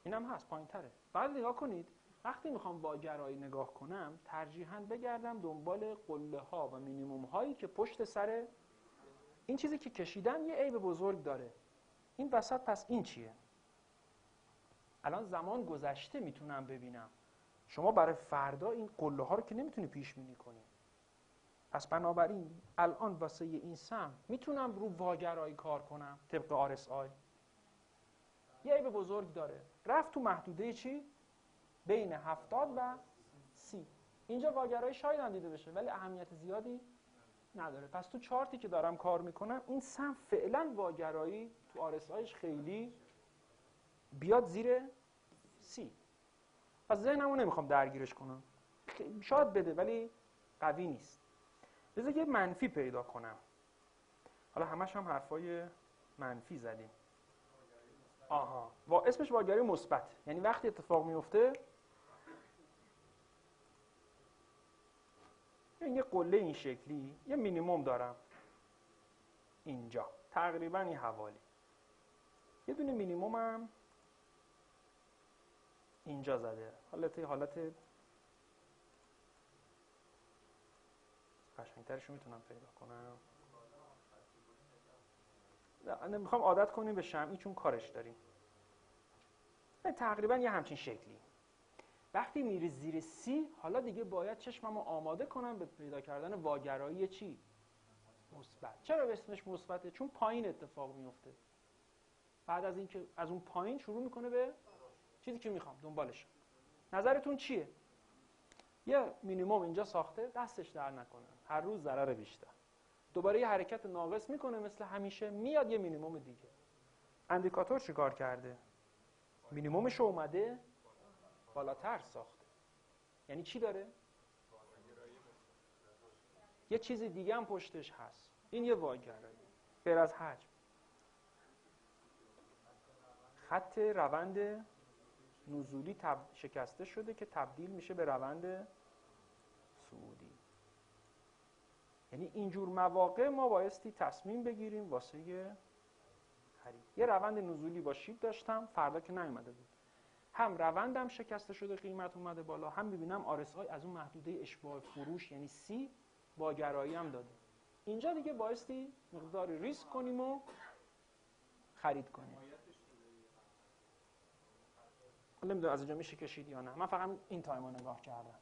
اینم هست پایین‌تره. بعد نگاه کنید وقتی میخوام با گرایی نگاه کنم ترجیحاً بگردم دنبال قله ها و مینیموم هایی که پشت سر این چیزی که کشیدم یه عیب بزرگ داره. این وسط پس این چیه؟ الان زمان گذشته میتونم ببینم. شما برای فردا این قله ها رو که نمیتونی پیش بینی کنی. پس بنابراین الان واسه این سهم میتونم رو واگرایی کار کنم طبق RSI. یه عیب بزرگ داره. رفت تو محدوده چی؟ بین 70 و 30. اینجا واگرایی شاید هم دیده بشه ولی اهمیت زیادی نداره. پس تو چارتی که دارم کار میکنم این سهم فعلا واگرایی تو RSIش خیلی بیاد زیر 30. پس ذهنمو نمیخوام درگیرش کنم. شاید بده ولی قوی نیست. بذار یه منفی پیدا کنم. حالا همش هم حرفای منفی زدیم. آها، اسمش واگرایی مثبت. یعنی وقتی اتفاق میفته یه قله این شکلی یه مینیمم دارم اینجا تقریبا این حوالی، یه دونه مینیمم اینجا زده. حالت قشنگترشو میتونم پیدا کنم. نه میخوام عادت کنیم به شمعی چون کارش داریم. تقریبا یه همچین شکلی. وقتی میری زیر 30 حالا دیگه باید چشممو آماده کنم به پیدا کردن واگرایی چی؟ مثبت. چرا اسمش مثبته؟ چون پایین اتفاق میفته. بعد از اینکه از اون پایین شروع میکنه به چیزی که میخوام دنبالش. نظرتون چیه؟ یه مینیمم اینجا ساخته، دستش در نکنه. هر روز ضرر بیشتر. دوباره یه حرکت ناقص میکنه مثل همیشه، میاد یه مینیمم دیگه. اندیکاتور چیکار کرده؟ مینیممش اومده بالاتر ساخته. یعنی چی داره؟ یه چیز دیگه هم پشتش هست. این یه واگرایی. غیر از حجم. خط روند نزولی شکسته شده که تبدیل میشه به روند صعودی. یعنی اینجور مواقع ما بایستی تصمیم بگیریم واسه خرید. یه روند نزولی با شیب داشتم، فردا که نیومده بود. هم روندم شکسته شده، قیمت اومده بالا، هم میبینم RSI از اون محدوده اشباع فروش یعنی 30 با گرایی هم داده. اینجا دیگه بایستی مقدار ریسک کنیم و خرید کنیم. نمیدونم از اینجا میشه کشید یا نه. من فقط این تایم رو نگاه کردم.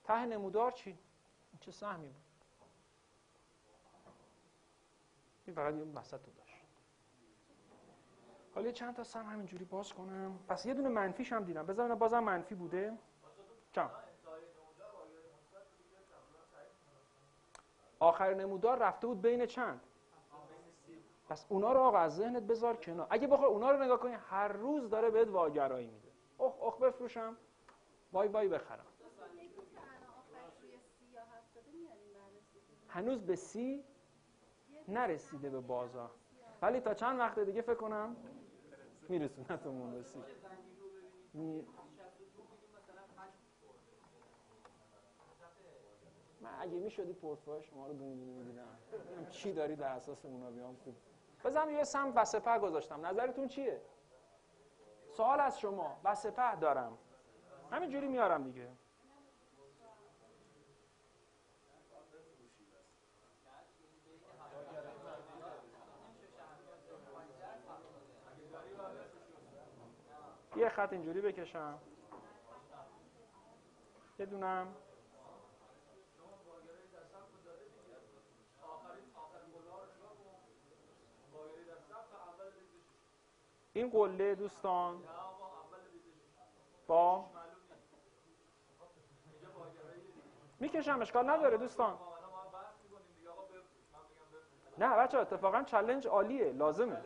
ته نمودار چی؟ چه سهمی بود؟ این فقط یه وسط رو داشت. حالا چند تا سهم همینجوری باز کنم. پس یه دونه منفیش هم دیدم. بذار بازم منفی بوده. چند؟ آخر نمودار رفته بود بین چند؟ پس اونا رو آقا از ذهنت بذار کنار. اگه بخوای اونا رو نگاه کنی هر روز داره بهت واگرایی میده. اخ بفروشم. وای بخرم. هنوز به 30 نرسیده به بازار. ولی تا چند وقت دیگه فکر کنم میرسونتمون به 30. من اگه میشدی پورتفولیو شما رو دونه میدیدم. چی داری در اساس اونا بیام خوب. بازم یه سهم بسپر گذاشتم. نظرتون چیه؟ سوال از شما و سپه دارم. همین جوری میارم دیگه. یه خط اینجوری بکشم، بدونم این قله دوستان با میکشم، اشکال نداره دوستان. نه بچه اتفاقا چالش عالیه، لازمه.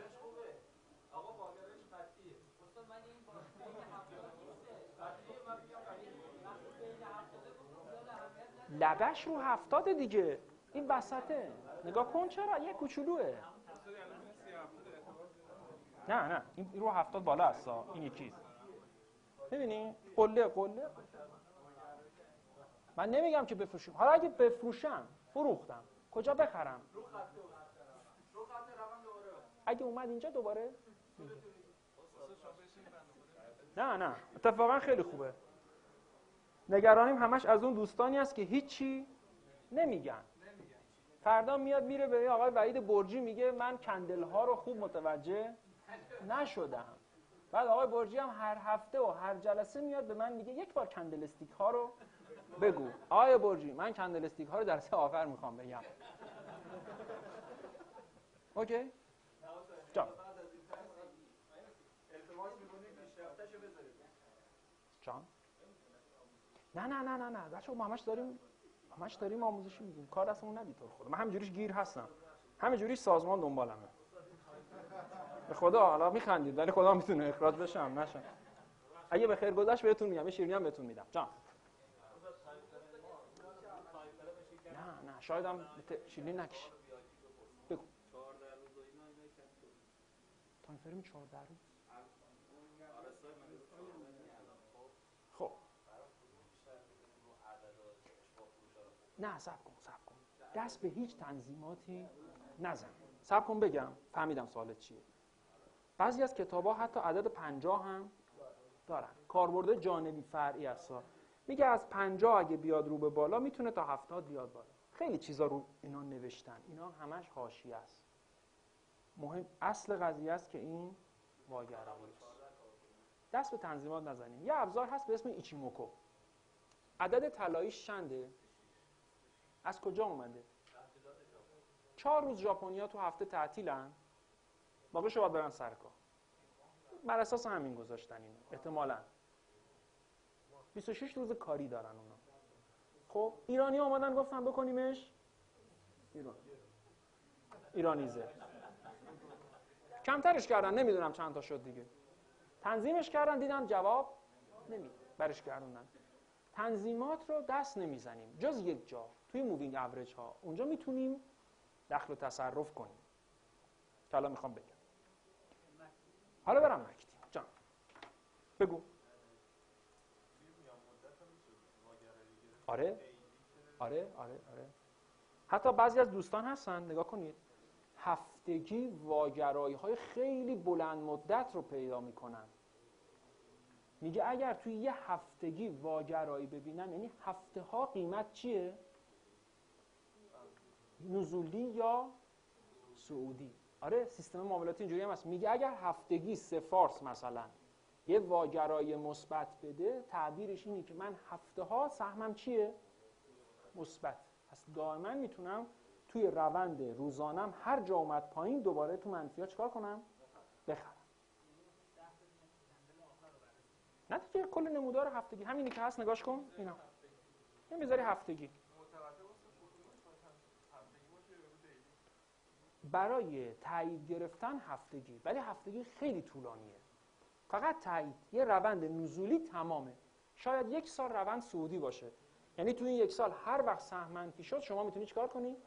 لبش رو 70 دیگه، این وسطه. نگاه کن چرا یه کوچولوه. نه این رو 70 بالا هست، این یکیه. ببینی قله من نمیگم که بفروشیم. حالا اگه بفروشم، فروختم، کجا بخرم؟ رو خط روان دوباره. اگه اومد اینجا دوباره نه اتفاقا خیلی خوبه. نگرانیم همش از اون دوستانی است که هیچی نمیگن. فردا میاد میره به آقای وحید برجی میگه من کندل ها رو خوب متوجه نشدم. بعد آقای برجی هم هر هفته و هر جلسه میاد به من میگه یک بار کندل استیک ها رو بگو. آقای برجی من کندل استیک ها رو جلسه آخر میخوام بگم. اوکی؟ جان. جان؟ نه بچه‌ها ما همش داریم آموزشی میگیم. کار دستمون ندید تو خدا. من همینجوریش گیر هستم. همینجوریش سازمان دنبالمه. به خدا حالا میخندید ولی خدا میتونه اخراج بشم نشم. اگه به خیر گذشت بهتون میگم، یه شیرینی هم بهتون میدم. جان. نه شاید هم شیرینی نکش. بگو. 14 روز و اینا تایم فریم 14 روز. خب. نه صبر کن. دست به هیچ تنظیماتی نزن. صبر کن بگم. فهمیدم سوالت چیه. بعضی از کتاب‌ها حتی عدد 50 هم دارن. کاربرد جانبی فرعی است. میگه از 50 اگه بیاد رو به بالا میتونه تا 70 بیاد بالا. خیلی چیزا رو اینا نوشتن. اینا همش حاشیه است. مهم اصل قضیه است که این واگرایی است. دست به تنظیمات نزنیم. یه ابزار هست به اسم ایچیموکو. عدد طلاییش چنده؟ از کجا اومده؟ 4 روز ژاپنی‌ها تو هفته تعطیلن. باقیش رو باید برن سر کار. بر اساس همین گذاشتن اینو احتمالاً. 26 روز کاری دارن اونا. خب ایرانی‌ها اومدن گفتن بکنیمش ایرانیزه. کمترش کردن، نمیدونم چند تا شد دیگه. تنظیمش کردن دیدن جواب نمیده. برش گردوندن. تنظیمات رو دست نمیزنیم جز یک جا، توی مووینگ اوریج ها. اونجا میتونیم دخل و تصرف کنیم. که حالا میخوام بگم. حالا برم مکتی. جان. بگو. آره. حتی بعضی از دوستان هستن نگاه کنید. هفتگی واگرایی های خیلی بلند مدت رو پیدا میکنن. میگه اگر توی یه هفتگی واگرایی ببینم، یعنی هفته ها قیمت چیه؟ نزولی یا صعودی. آره سیستم معاملاتی اینجوری هم هست. میگه اگر هفتگی 3 فارس مثلا یه واگرایی مثبت بده، تعبیرش اینه که من هفته ها سهمم چیه؟ مثبت. پس دائما میتونم توی روند روزانم هر جا اومد پایین دوباره تو منفی‌ها چیکار کنم؟ بخرم. نه دیگه کل نمودار هفتگی همینی که هست نگاش کن. اینا این بذاری هفتگی. برای تایید گرفتن هفتگی، ولی هفتگی خیلی طولانیه. فقط تایید یه روند نزولی تمامه. شاید 1 سال روند صعودی باشه. یعنی تو این 1 سال هر وقت سهم منفی شد شما میتونید چیکار کنی؟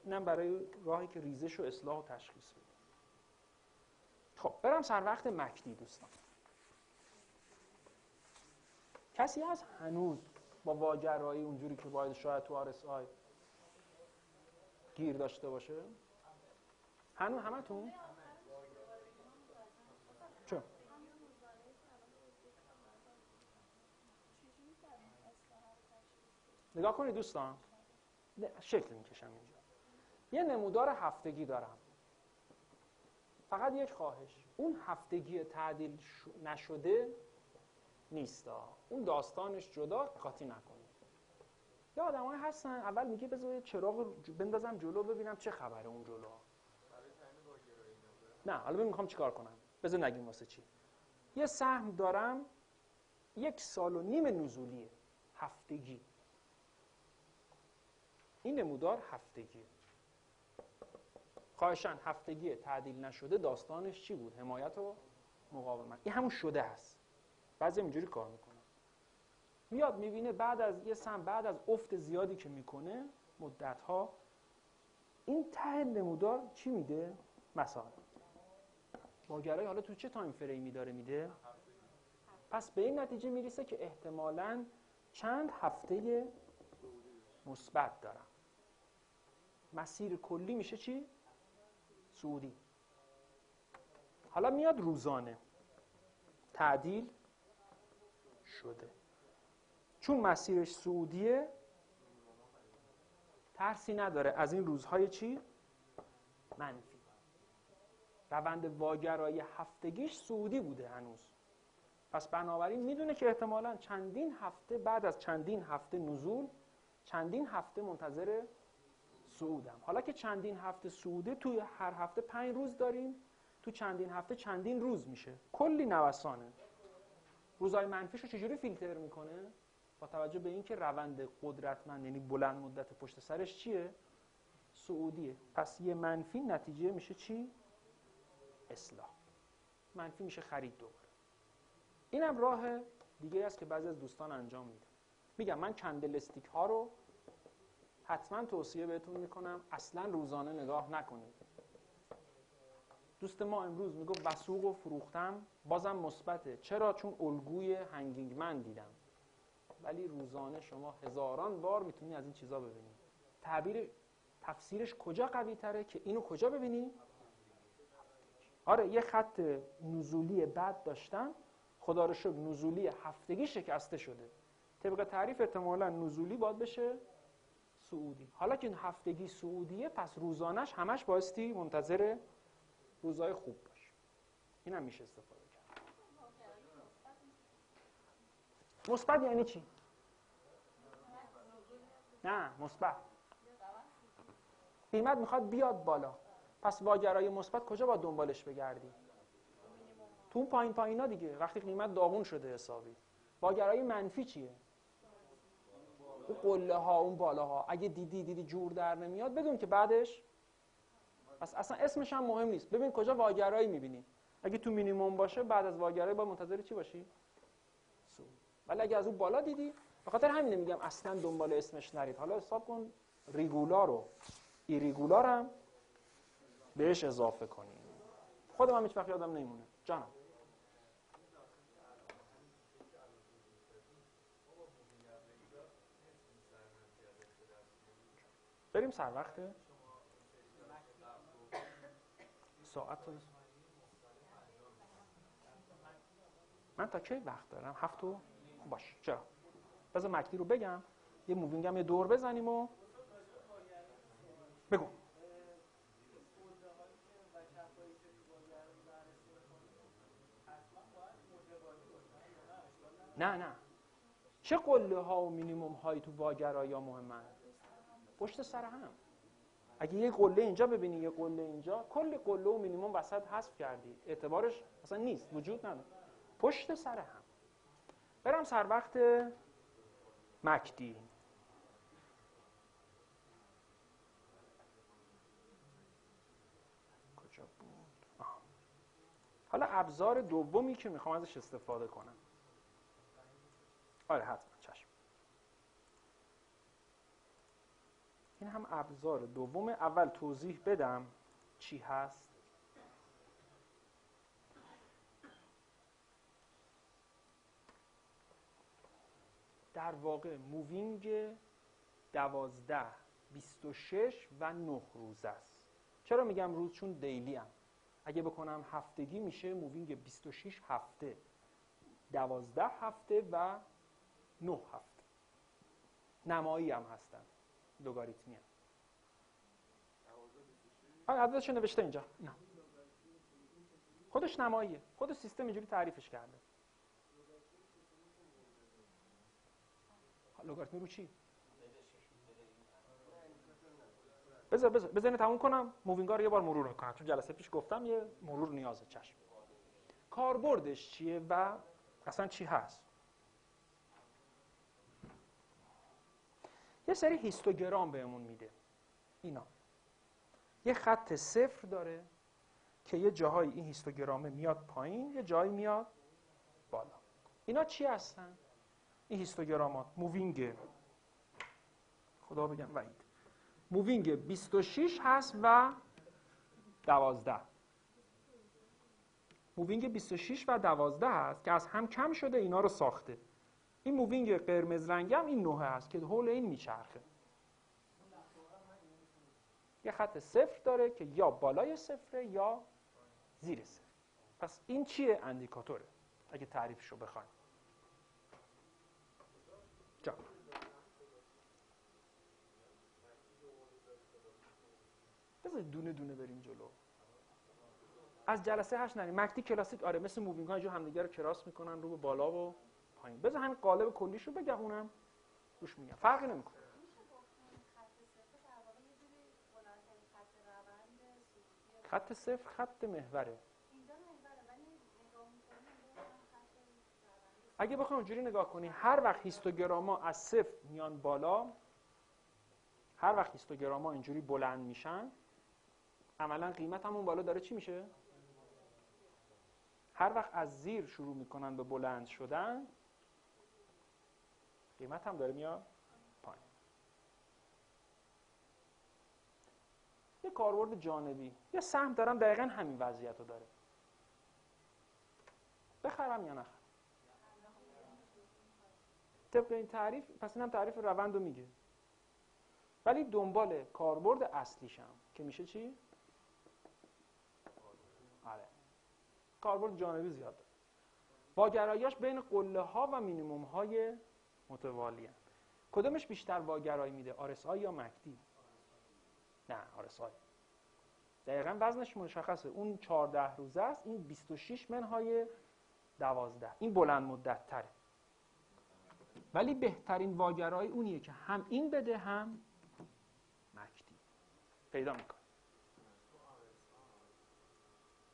اینم برای راهی که ریزش و اصلاح و تشخیص بده. خب برم سر وقت مکدی دوستان. کسی هست هنوز با واگرایی اونجوری که باید شاید تو RSI گیر داشته باشه؟ هنوز همتون؟ چون؟ نگاه کنید دوستان، شکل میکشم اینجا. یه نمودار هفتگی دارم. فقط یک خواهش، اون هفتگی تعدیل نشده نیستا، اون داستانش جدا، قاطی نکنید. یه آدمایی هستن اول میگه بذار چراغ بندازم جلو ببینم چه خبره اون جلو. نه حالا ببین میخوام چیکار کنم، بذار نگیم واسه چی. یه سهم دارم 1.5 سال نزولیه، هفتگی. این نمودار هفتگیه. خواهشاً هفتگی تعدیل نشده داستانش چی بود؟ حمایت و مقاومت. این همون شده است. بعضی اینجوری کار میکنه. میاد میبینه بعد از یه سهم، بعد از افت زیادی که میکنه مدت‌ها، این ته نمودار چی میده؟ مثلا باگرایی حالا تو چه تایم فریمی داره میده؟ پس به این نتیجه میرسه که احتمالاً چند هفته مثبت دارم. مسیر کلی میشه چی؟ صعودی. حالا میاد روزانه تعدیل شده. چون مسیرش صعودیه ترسی نداره از این روزهای چی؟ منفی. روند واگرایی هفتگیش صعودی بوده هنوز. پس بنابراین میدونه که احتمالاً چندین هفته بعد از چندین هفته نزول، چندین هفته منتظر صعودم. حالا که چندین هفته صعوده، توی هر هفته 5 روز داریم، تو چندین هفته چندین روز میشه، کلی نوسانه. روزهای منفیشو چجوری فیلتر میکنه؟ با توجه به اینکه روند قدرتمند، یعنی بلند مدت پشت سرش چیه؟ صعودیه. پس یه منفی نتیجه میشه چی؟ اصلاح. منفی میشه خرید دوباره. اینم راه دیگه است که بعضی از دوستان انجام میده. میگم من کندل استیک ها رو حتما توصیه بهتون میکنم اصلا روزانه نگاه نکنید. دوست ما امروز میگه وثوق و فروختم، بازم مثبته. چرا؟ چون الگوی هنگینگ من دیدم. ولی روزانه شما هزاران بار میتونی از این چیزا ببینی. تفسیرش کجا قوی تره که اینو کجا ببینی؟ آره یه خط نزولی بد داشتم، خدا رو شکر نزولی هفتگی شکسته شده. طبق تعریف احتمالاً نزولی باید بشه صعودی. حالا که هفتگی صعودیه، پس روزانش همش بایستی منتظر روزای خوب باش. این هم میشه استفاده کرد. مثبت یعنی چی؟ نه مثبت. قیمت میخواد بیاد بالا. پس واگرای مثبت کجا باید دنبالش بگردی؟ تو اون پایینا دیگه، وقتی قیمت داغون شده حسابی. واگرای منفی چیه؟ اون قله ها، اون بالاها. اگه دیدی جور در نمیاد، بدون که بعدش، پس اصلا اسمش هم مهم نیست. ببین کجا واگرایی میبینی. اگه تو مینیمم باشه، بعد از واگرایی باید منتظر چی باشی؟ صعود. ولی اگه از اون بالا دیدی، به خاطر همین میگم اصلا دنبال اسمش نرید. حالا حساب کن ریگولار و ایریگولار هم بهش اضافه کنیم. خودم هم هیچ وقت یادم نمیمونه. جانم. بریم سر وقته؟ ساعت من تا کی وقت دارم؟ 7 باش. چرا؟ بذار مکتی رو بگم، یه مووینگ هم یه دور بزنیم و بگو. نه چه قله ها و مینیمم هایی تو واگرایی ها مهمه؟ پشت سر هم. اگه یه قله اینجا ببینی یه قله اینجا، کل قله و مینیمم وسط حذف کردی، اعتبارش اصلا نیست، وجود نداره. پشت سر هم. برم سر وقت مکدی. کجا بود؟ حالا ابزار دومی که میخوام ازش استفاده کنم. آره حتما، چشم. این هم ابزار دومه. اول توضیح بدم چی هست. در واقع مووینگ 12 26 و 9 روز است. چرا میگم روز؟ چون دیلی هم. اگه بکنم هفتگی میشه مووینگ 26 هفته، 12 هفته و 9 هفته. نمایی هم هستن، لگاریتمی هم. عددش نوشته اینجا. نه. خودش نماییه. خود سیستم اینجوری تعریفش کرده. لگاریتمی رو چی؟ بذارید تموم کنم، مووینگا رو یه بار مرور میکنم چون جلسه پیش گفتم یه مرور نیازه. چشم. کاربردش چیه و اصلا چی هست؟ یه سری هیستوگرام بهمون میده. اینا یه خط صفر داره که یه جاهایی این هیستوگرامه میاد پایین، یه جایی میاد بالا. اینا چی هستن؟ این هیستوگرامات مووینگ، خدا بگم وحید، مووینگ 26 هست و 12. مووینگ 26 و 12 هست که از هم کم شده اینا رو ساخته. این مووینگ قرمز رنگی هم این نوعه هست که حول این میچرخه. یه خط صفر داره که یا بالای صفره یا زیر صفر. پس این چیه؟ اندیکاتوره اگه تعریفشو بخوایم. جا بذارید دونه دونه بریم جلو. از جلسه 8 نریم. مکتی کلاسیک آره مثل مووینگ ها جو همدیگه رو کراس میکنن رو به بالا و پایین. بذار همین قالب کلیشو بگم اونم روش میگم. فرقی نمیکنه. خط صفر خط محوره. اگه بخوایم اونجوری نگاه کنی هر وقت هیستوگراما از صفر میان بالا، هر وقت هیستوگراما اینجوری بلند میشن، عملا قیمت همون بالا داره چی میشه؟ هر وقت از زیر شروع میکنن به بلند شدن، قیمت هم داره میاد پایین. یه کاربرد جانبی، یه سهم دارم دقیقاً همین وضعیت رو داره. بخرم یا نخرم؟ طبق این تعریف، پس اینم تعریف روند رو میگه. ولی دنبال کاربرد اصلیشم که میشه چی؟ آره. کاربرد جانبی زیاد داره. واگراییاش بین قله ها و مینیموم های متوالی هست. کدومش بیشتر واگرایی میده؟ RSI یا مکدی؟ نه RSI. دقیقاً وزنش مشخصه. اون 14 روزه است، این 26 منهای 12. این بلند مدت تره. ولی بهترین واگرایی اونیه که هم این بده هم مکدی. پیدا میکنه.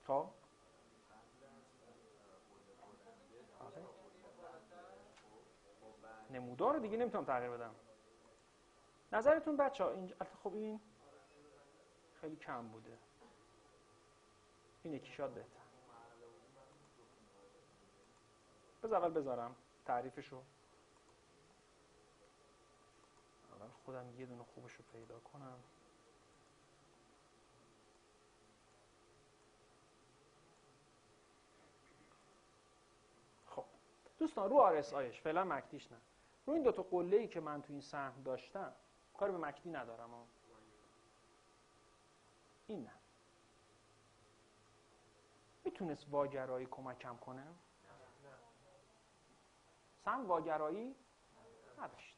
خب نمودار دیگه نمیتونم تغییر بدم. نظرتون بچه‌ها اینجا خب این خیلی کم بوده. این یکی شاد بهتر. اول بذارم تعریفشو. اول خودم یه دونه خوبشو پیدا کنم. خب دوستان رو RSIش فعلا مکدیش نه. رو این دوتا قله‌ای که من تو این سهم داشتم کاری به مکدی ندارم. این نه. میتونست واگرایی کمکم کنه؟ سهم واگرایی نداشت.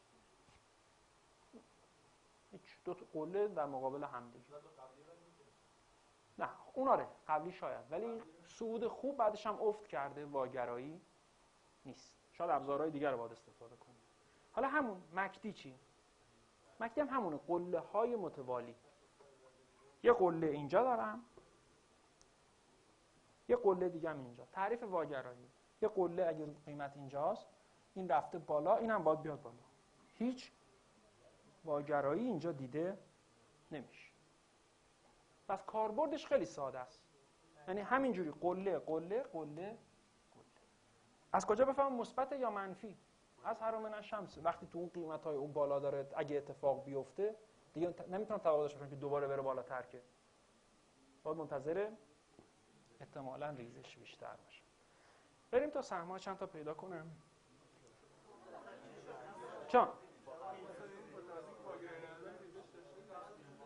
هیچ دو تا قله در مقابل هم دیگه. نه اون آره قبلی شاید، ولی صعود خوب بعدش هم افت کرده، واگرایی نیست. شاید ابزارهای دیگر رو باید استفاده کنیم. حالا همون مکدی چی؟ مکدی هم همونه، قله های متوالی. یه قله اینجا دارم، یه قله دیگه هم اینجا. تعریف واگرایی، یه قله اگه قیمت اینجاست، این رفته بالا، اینم باید بیاد بالا. هیچ واگرایی اینجا دیده نمیشه. پس کاربردش خیلی ساده است. یعنی همینجوری قله قله قله. از کجا بفهمم مثبت یا منفی؟ از هرم الشمس. وقتی تو اون قیمت‌های اون بالا داره، اگه اتفاق بیفته دیگه نمیتونم توقع داشته باشم که دوباره بره بالاتر، که باید منتظر احتمالاً ریزش بیشتر باشه. بریم تا سهم‌ها چند تا پیدا کنم. چون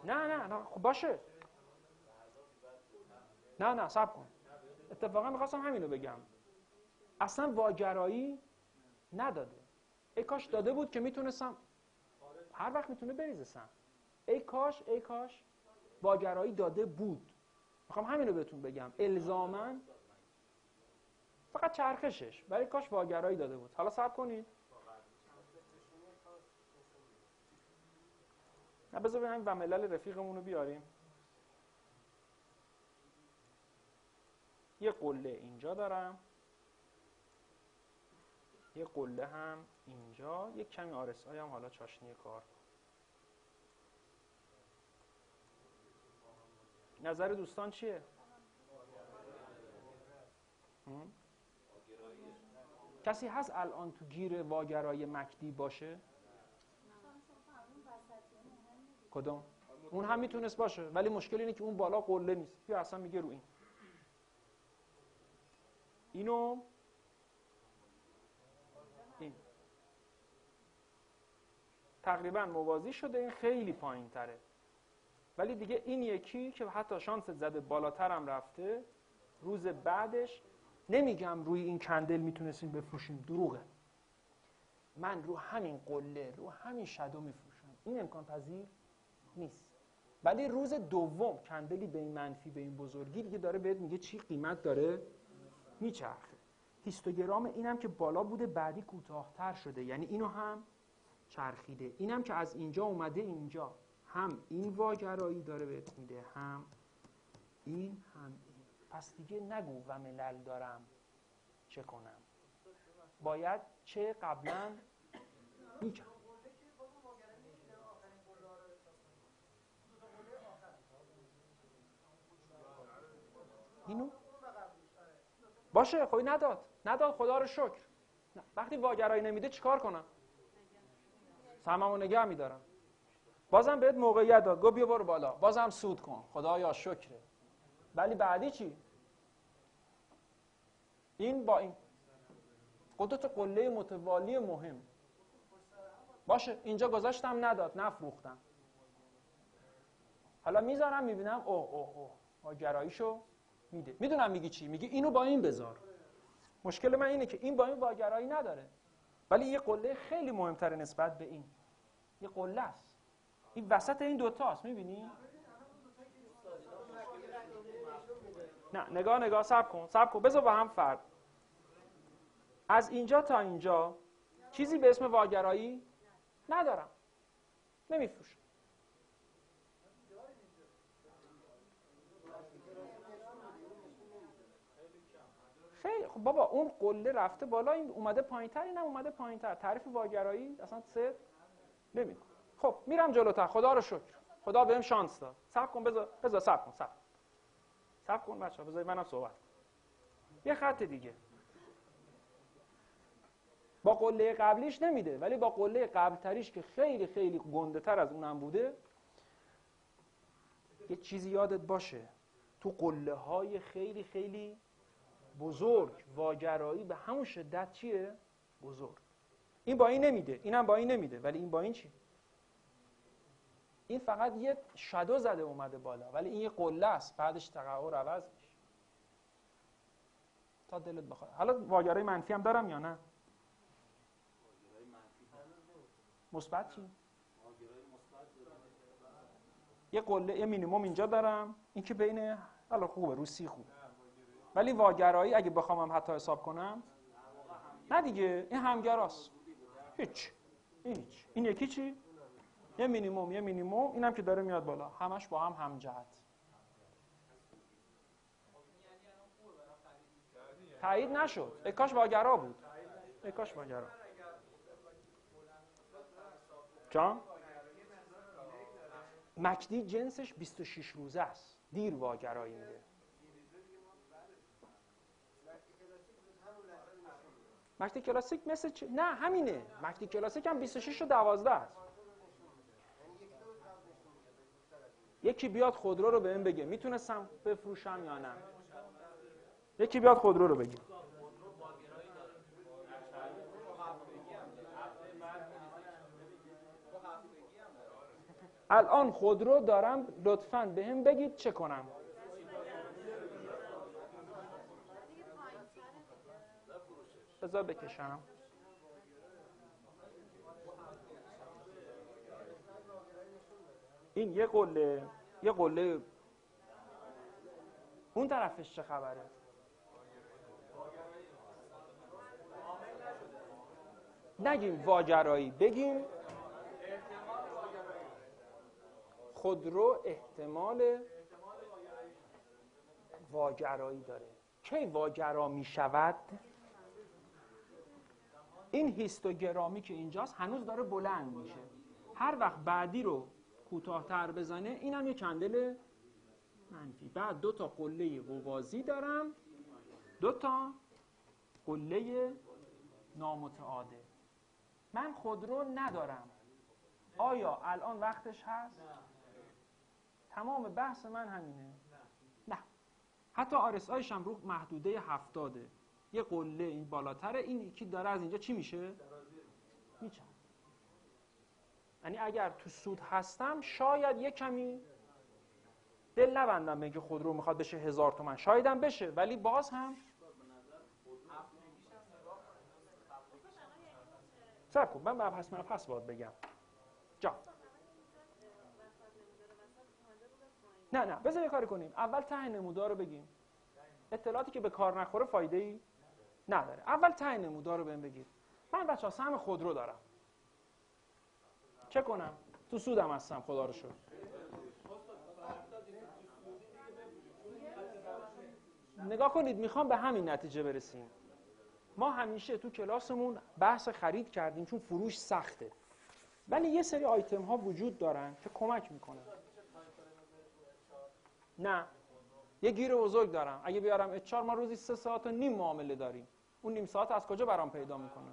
نه خب باشه. نه صبر کن. اتفاقا می‌خواستم همینو بگم. اصلا واگرایی نداده. ای کاش داده بود که میتونستم هر وقت میتونه بریزه سهم. ای کاش واگرایی داده بود. میخوام همین رو بهتون بگم. الزاماً فقط چرخشش، ولی کاش واگرایی داده بود. حالا صبر کنید. نه بذار ببینیم و ملل رفیقمون رو بیاریم. یه قله اینجا دارم، یه قله هم اینجا، یک کمی RSI هم حالا چاشنی کار. نظر دوستان چیه؟ کسی هست الان تو گیر واگرای مکدی باشه؟ کدوم؟ اون هم میتونست باشه، ولی مشکل اینه که اون بالا قله نیست. یا اصلا میگه رو این. اینو این تقریبا موازی شده، این خیلی پایین تره. ولی دیگه این یکی که حتی شانس زده بالاتر هم رفته، روز بعدش نمیگم روی این کندل میتونستیم بفروشیم، دروغه. من رو همین قله، رو همین شادو میفروشم. این امکان پذیر نیست. ولی روز دوم کندلی به این منفی، به این بزرگی، دیگه داره بهت میگه چی قیمت داره میچرخه. هیستوگرام اینم که بالا بوده بعدی کوتاه‌تر شده، یعنی اینو هم چرخیده. اینم که از اینجا اومده اینجا، هم این واگرایی داره بهت میده، هم این، هم این. پس دیگه نگو و ملل دارم چه کنم، باید چه قبلا میکنم. اینو باشه، خب نداد خدا رو شکر. وقتی واگرایی نمیده چیکار کنم؟ سهممو نگه میدارم. بازم بهت موقعیت داد، گفت بیا برو بالا، بازم سود کن، خدایا شکره. ولی بعدی چی؟ این با این دو تا قله متوالی مهم. باشه اینجا گذاشتم نداد، نفروختم. حالا میذارم میبینم اوه واگراییشو میده. میدونم میگی چی؟ میگی اینو با این بذار. مشکل من اینه که این با این واگرایی نداره، ولی یه قله خیلی مهمتره نسبت به این. یه قله است. این وسط این دوتاست، میبینی؟ نه نگاه صبر کن بذار با هم فرق. از اینجا تا اینجا چیزی به اسم واگرایی ندارم، نمیفروشم. خیلی خب بابا، اون قله رفته بالا، این اومده پایین‌تر، اینم اومده پایین‌تر. تعریف واگرایی اصلا صفر نمی‌کنه. خب میرم جلوتر، خدا رو شکر، خدا بهم شانس داد. صبر کن بذار صبر کن بچه‌ها، بذار منم صحبت کنم. یه خط دیگه با قله قبلیش نمیده، ولی با قله قبلتریش که خیلی خیلی گنده‌تر از اونم بوده. یه چیزی یادت باشه، تو قله‌های خیلی خیلی بزرگ واگرایی به همون شدت چیه؟ بزرگ. این با این نمیده، اینم با این نمیده، ولی این با این چی؟ این فقط یه شادو زده اومده بالا، ولی این یه قله است، بعدش تقعر عوض میشه. تا دلت بخواد. حالا واگرای منفی هم دارم یا نه؟ مثبت چی؟ یه قله، یه مینیمم اینجا دارم، این که بین، حالا خوبه رو سی خوب. ولی واگرایی اگه بخوام حتی حساب کنم، نه دیگه این همگراست. هیچ. این یکی چی؟ یه مینیمم، اینم که داره میاد بالا، همش با هم همجهت. تایید نشد. ای کاش واگرا بود. جان؟ مکدی جنسش 26 روزه است. دیر واگرایی میده. مکدی کلاسیک مثل چی؟ نه همینه. مکدی کلاسیک هم 26 و 12 است. یکی بیاد خودرو رو بهم بگه میتونستم بفروشم یا نه. یکی بیاد خودرو رو بگه. الان خودرو دارم، لطفاً بهم بگید چه کنم. بذار بکشم. این یه قله اون طرفش چه خبره؟ نگیم واگرایی، بگیم خودرو احتمال واگرایی داره. کی واگرا می شود؟ این هیستوگرامی که اینجاست هنوز داره بلند میشه. هر وقت بعدی رو کوتاه‌تر بزنه اینم یه کندل منفی. بعد 2 تا قله موازی دارم، 2 تا قله نامتعادل. من خودرو ندارم. آیا الان وقتش هست؟ تمام بحث من همینه. نه. حتی RSIش هم رو محدوده 70. یه قله این بالاتره، این یکی داره از اینجا چی میشه؟ میچه. یعنی اگر تو سود هستم شاید یه کمی دل نبندم به اینکه خودرو میخواد بشه 1000 تومان، شایدم بشه، ولی باز هم صبر کن، من پس باید بگم جا. نه بذار یه کاری کنیم، اول ته نمودار رو بگیم. اطلاعاتی که به کار نخوره فایده ای نداره. اول ته نمودار رو بهم بگید. من بچه‌ها سهم خودرو دارم، چه کنم؟ تو سودم هستم خدا رو شکر. نگاه کنید، میخوام به همین نتیجه برسیم. ما همیشه تو کلاسمون بحث خرید کردیم چون فروش سخته، ولی یه سری آیتم ها وجود دارن که کمک میکنن. نه، یه گیر بزرگ دارم. اگه بیارم H4 ما روزی 3.5 ساعت معامله داریم. اون نیم ساعت از کجا برام پیدا میکنه؟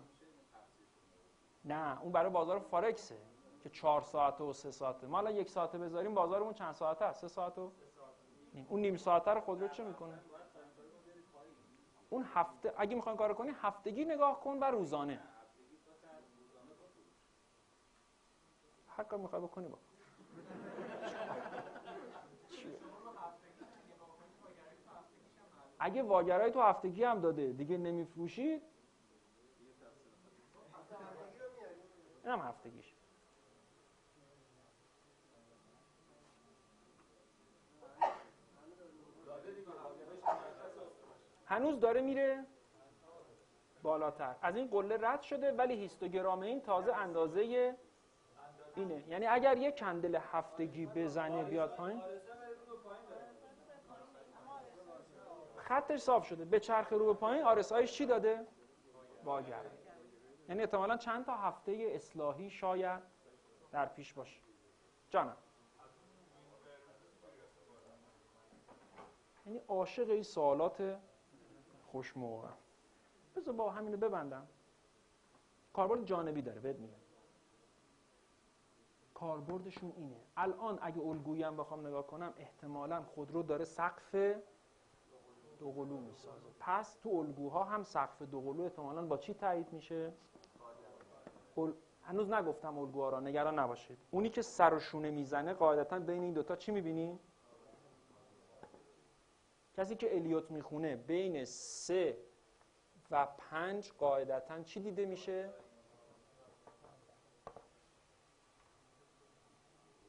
نه، اون برای بازار فارکسه که 4 ساعت و 3 ساعته. ما الان 1 ساعته بذاریم بازارمون چند ساعته است؟ 3 ساعت و نیم. اون نیم ساعته رو خودرو چه میکنه؟ اون هفته اگه میخوای کار کنی هفتگی نگاه کن و روزانه. هر کار میخوای بکنی با. اگه واگرای تو هفتگی هم داده دیگه نمیفروشید، اینم هفتگیش. هنوز داره میره بالاتر. از این قله رد شده ولی هیستوگرام این تازه اندازه اینه. یعنی اگر یک کندل هفتگی بزنه بیاد پایین، خطش صاف شده، به چرخ رو به پایین، RSIش چی داده؟ واگرا. یعنی احتمالاً چند تا هفته اصلاحی شاید در پیش باشه. جانم. یعنی عاشق این سوالات خوشموقع. بذار با همینو ببندم. کاربرد جانبی داره بهت میگم. کاربردشون اینه. الان اگه الگویی هم بخوام نگاه کنم احتمالاً خودرو داره سقف دوقلو میسازه. پس تو الگوها هم سقف دوقلو احتمالاً با چی تایید میشه؟ هنوز نگفتم الگوها را، نگران نباشید. اونی که سر و شونه میزنه قاعدتاً بین این دوتا چی میبینی؟ کسی که الیوت میخونه بین 3 و 5 قاعدتاً چی دیده میشه؟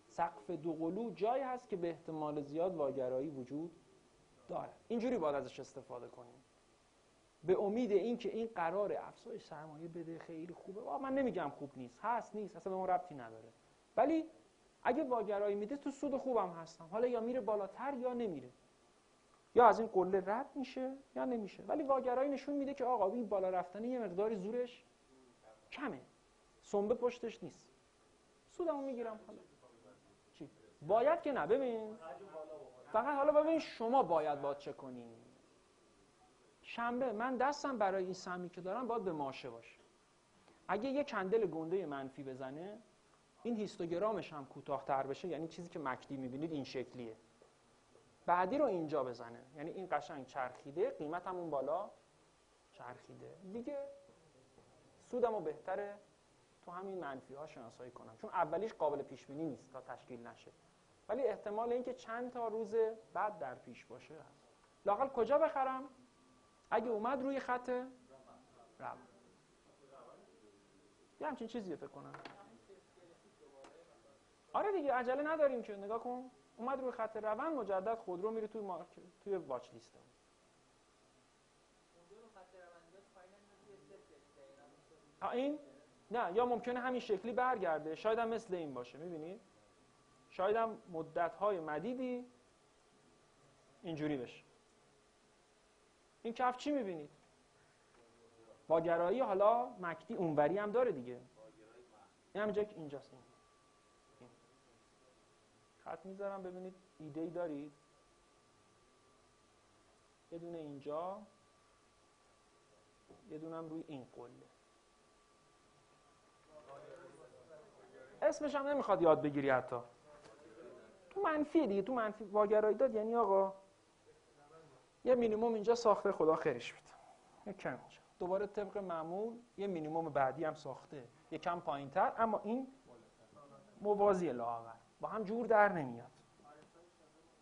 سقف دوقلو جایی هست که به احتمال زیاد واگرایی وجود داره. اینجوری باید ازش استفاده کنیم. به امید اینکه این قرار افزایش سرمایه بده، خیلی خوبه. من نمیگم خوب نیست، هست نیست، اصلا به ما ربطی نداره. ولی اگه واگرایی میده تو سود خوبم هستم. حالا یا میره بالاتر یا نمیره. یا از این قله رد میشه یا نمیشه. ولی واگرایی نشون میده که آقا این بالا رفتن یه مقداری زورش کمه. سنبه پشتش نیست. سودمو میگیرم. حالا چی؟ باید که نه. ببین فقط حالا ببین شما باید چه کنین. شنبه من دستم برای این سهمی که دارم باید به ماشه باشه. اگه یه کندل گنده منفی بزنه، این هیستوگرامش هم کوتاه‌تر بشه، یعنی چیزی که مکدی میبینید این شکلیه. بعدی رو اینجا بزنه، یعنی این قشنگ چرخیده، قیمت هم اون بالا چرخیده. دیگه سودمو بهتره تو همین منفی ها شناسایی کنم، چون اولیش قابل پیش بینی نیست تا تشکیل نشه. ولی احتمال اینکه چند تا روز بعد در پیش باشه هست. لااقل کجا بخرم؟ اگه اومد روی خط روان. یه همچین چیزیه فکر کنم. آره دیگه عجله نداریم که. نگاه کن اومد روی خط روند، مجدد خودرو میره توی واچ لیست. این نه، یا ممکنه همین شکلی برگرده، شاید هم مثل این باشه. میبینید شاید هم مدت‌های مدیدی اینجوری بشه. این کف چی میبینید؟ واگرایی حالا مکدی اونوری هم داره دیگه. این همینجا که اینجاست. این خط میذارم ببینید ایده‌ای دارید؟ یه دونه اینجا، یه دونه هم روی این قله. اسمش هم نمیخواد یاد بگیری حتی. تو منفی دیگه، تو منفی واگرایی داد یعنی آقا یه مینیمم اینجا ساخته، خدا خیرش بده. یکم اینجا. دوباره طبق معمول یه مینیمم بعدی هم ساخته. یکم پایین‌تر، اما این موازی لااقل. با هم جور در نمیاد.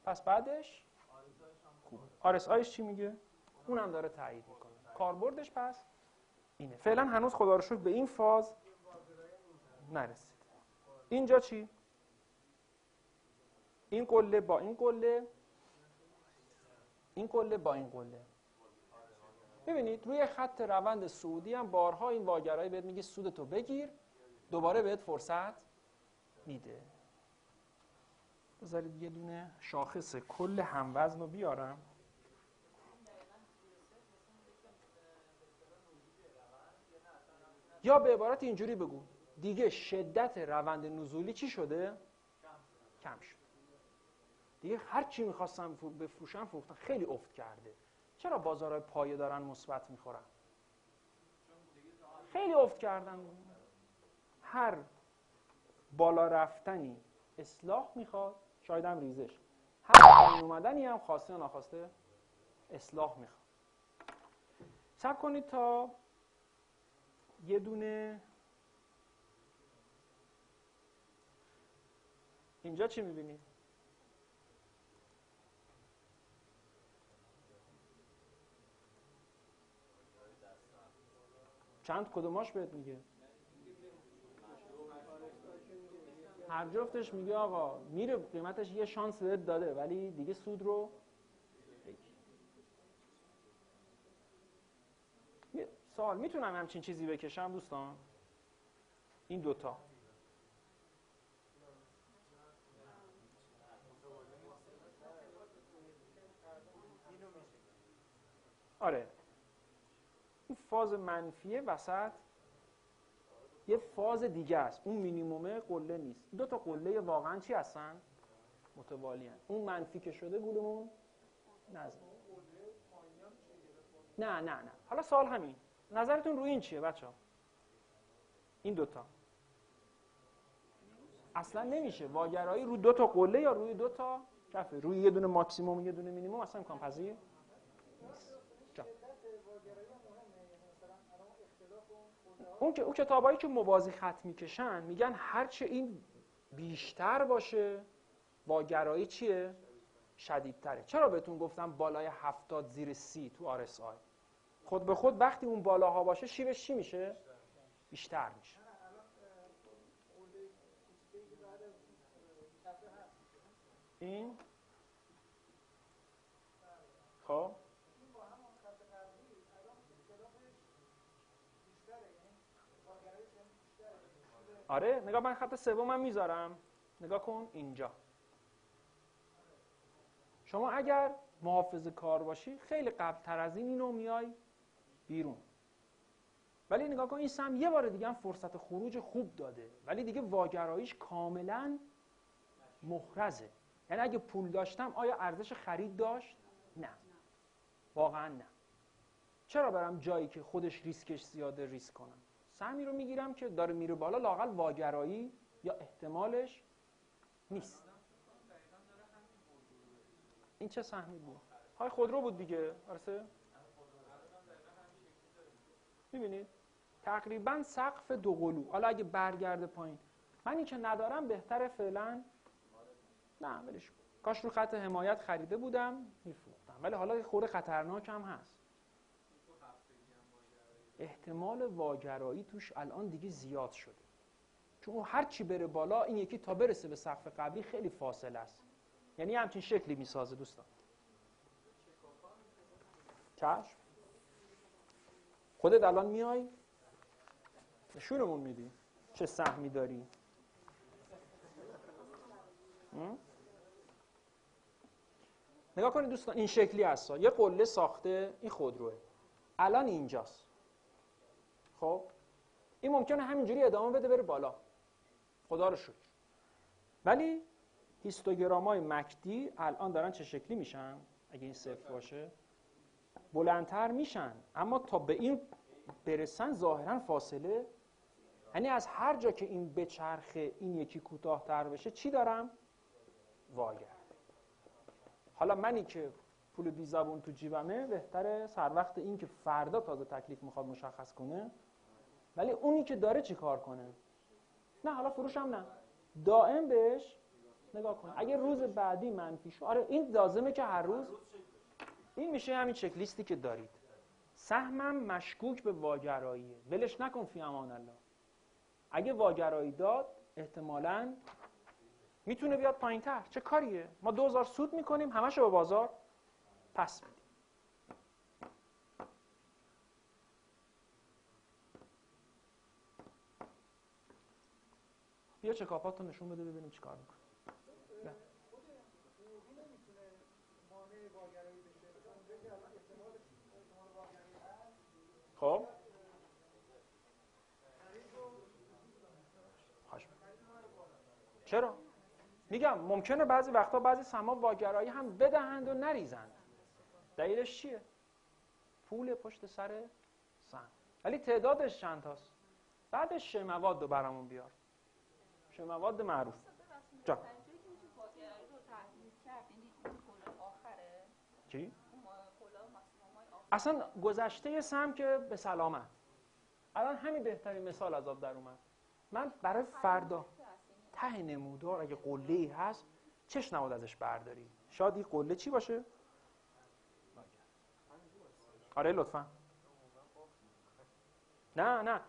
پس بعدش خوبه. RSIش چی میگه؟ اونم داره تایید میکنه. کاربردش پس اینه. فعلا هنوز خدا رو شکر به این فاز نرسید. اینجا چی؟ این قله با این قله، این قله با این قله. ببینید روی خط روند سعودی هم بارها این واگرایی بهت میگه سودتو بگیر، دوباره بهت فرصت میده. بذارید یه دونه شاخص کل هموزن رو بیارم. یا به عبارت اینجوری بگو، دیگه شدت روند نزولی چی شده؟ کم شد. دیگه هر چی می‌خواستن بفروشن فروختن، خیلی افت کرده. چرا بازارهای پایه دارن مثبت می‌خورن؟ خیلی افت کردن. هر بالا رفتنی اصلاح میخواد، شاید هم ریزش. هر پایین اومدنی هم خواسته یا ناخواسته اصلاح میخواد. صبر کنید تا یه دونه اینجا چی میبینید؟ چند کدوماش بهت میگه؟ هر جفتش میگه آقا میره قیمتش یه شانس بهت داده ولی دیگه سود رو سوال میتونم همچین چیزی بکشم دوستان؟ این دوتا آره این فاز منفیه وسط یه فاز دیگه است. اون مینیمومه قله نیست. دو تا قله واقعا چی هستن؟ متوالی هستن. اون منفی که شده گولمون نزد. نه حالا سوال همین، نظرتون روی این چیه بچه‌ها؟ این دوتا اصلا نمیشه واگرایی رو دو تا قله یا روی دو تا کفه، روی یه دونه ماکسیموم یه دونه مینیموم اصلا امکان پذیر نیست. اون کتابایی که موازی خط میکشن میگن هرچه این بیشتر باشه واگرایی چیه؟ شدیدتره. چرا بهتون گفتم بالای 70 زیر 30 تو RSI؟ خود به خود وقتی اون بالاها باشه شیبش چی میشه؟ بیشتر میشه. این خب آره نگاه، من خط سومم میذارم، نگاه کن اینجا. شما اگر محافظه کار باشی خیلی قبل‌تر از اینو میای بیرون، ولی نگاه کن این سهم یه بار دیگه هم فرصت خروج خوب داده ولی دیگه واگراییش کاملا محرزه. یعنی اگه پول داشتم آیا ارزش خرید داشت؟ نه، واقعا نه. چرا برم جایی که خودش ریسکش زیاده ریسک کنم؟ سهمی رو میگیرم که داره میره بالا، لااقل واگرایی یا احتمالش نیست. این چه سهمی بود؟ های خودرو بود دیگه، درسته؟ میبینید؟ تقریبا سقف دو قلو. حالا اگه برگرده پایین، من این که ندارم بهتره فعلا نه ولش کن. کاش رو خط حمایت خریده بودم میفروختم، ولی حالا خورده خطرناک هم هست. احتمال واگرایی توش الان دیگه زیاد شده. چون هر چی بره بالا این یکی تا برسه به سقف قبلی خیلی فاصله است. یعنی همچین شکلی میسازه دوستان. چشم. خودت الان میای نشونمون میدی چه سهمی داری. نگاه کنید دوستان، این شکلی هست. یه قله ساخته، این خودروه. الان اینجاست. خب این ممکنه همینجوری ادامه بده بره بالا. خدا رو شکر. ولی هیستوگرام‌های مکدی الان دارن چه شکلی میشن؟ اگه این صفر باشه بلندتر میشن، اما تا به این برسن ظاهرا فاصله، یعنی از هر جا که این بچرخه این یکی کوتاه‌تر بشه چی دارم؟ واگر. حالا منی که پول بی زبون تو جیبمه بهتره سر وقت این که فردا تازه تکلیف میخواد مشخص کنه، ولی اونی که داره چی کار کنه؟ نه حالا فروشم نه، دائم بهش نگاه کن. اگه روز بعدی منفی شد، آره این لازمه که هر روز این میشه همین چک لیستی که دارید. سهمم مشکوک به واگراییه، ولش نکن فی امان الله. اگه واگرایی داد احتمالاً میتونه بیاد پایین‌تر. چه کاریه؟ ما 2000 سود میکنیم همشو به بازار پس میدیم. بیا چکاپاتو نشون بده ببینیم چیکار میکنه. خب چرا؟ میگم ممکنه بعضی وقتا بعضی سهم‌ها واگرایی هم بدهند و نریزند. دلیلش چیه؟ پول پشت سر سهم. ولی تعدادش چند تاست؟ بعدش شه مواد رو برامون بیار. شه مواد معروف. جا. چی؟ اصلا گذشته سهم که به سلامت. الان همین بهترین مثال از آب در اومد. من برای فردا ته نمودار اگه قله‌ای هست چش نباید ازش برداری. شاید این قله چی باشه؟ آره لطفا. نه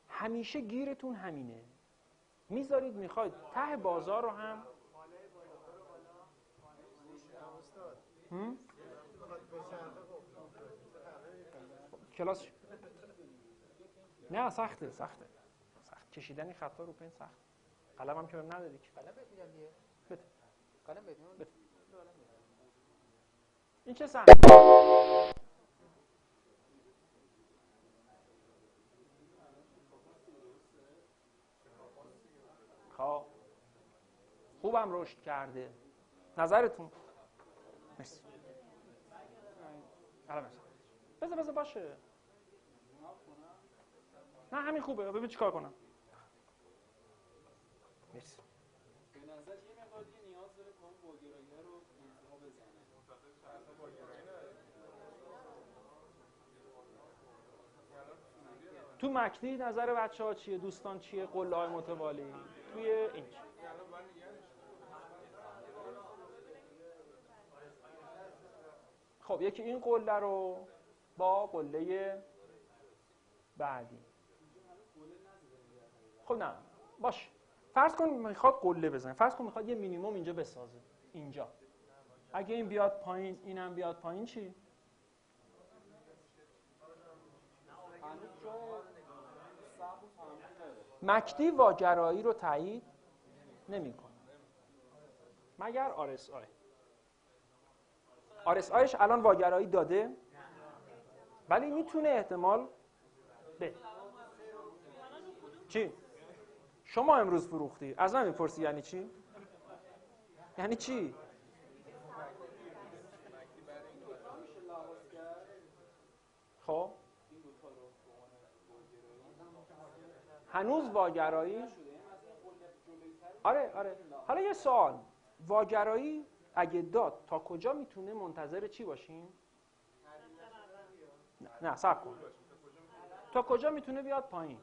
همیشه گیرتون همینه. میذارید میخواید ته بازار رو هم کلاس نه سخته سخت کشیدن این خطا رو پن سخت. قلمم که بهم ندادی که. قلم بهت میدم دیگه. بده. قلم بهت میدم. این چه سهم؟ خب خوبم رشد کرده. نظرتون؟ مرسی. بذار باشه. نه همین خوبه. ببین چیکار کنم. مرسی. به نظر یه مقدار نیاز داره که اون واگرایی رو انتها بزنه. تو مکدی نظر بچه‌ها چیه؟ دوستان چیه؟ قله‌های متوالی توی این خب یکی این قله رو با قله بعدی. خب نه باش، فرض کن میخواد قله بزنه، فرض کن میخواد یه مینیمم اینجا بسازه. اینجا اگه این بیاد پایین اینم بیاد پایین چی؟ مکدی واگرایی رو تایید نمی‌کنه مگر RSI. RSIش الان واگرایی داده ولی میتونه احتمال به چی؟ شما امروز فروختی از من میپرسی یعنی چی؟ یعنی چی؟ خب هنوز واگرایی آره حالا یه سوال، واگرایی اگه داد تا کجا میتونه منتظر چی باشیم؟ نه صبر کن، تا کجا میتونه بیاد پایین؟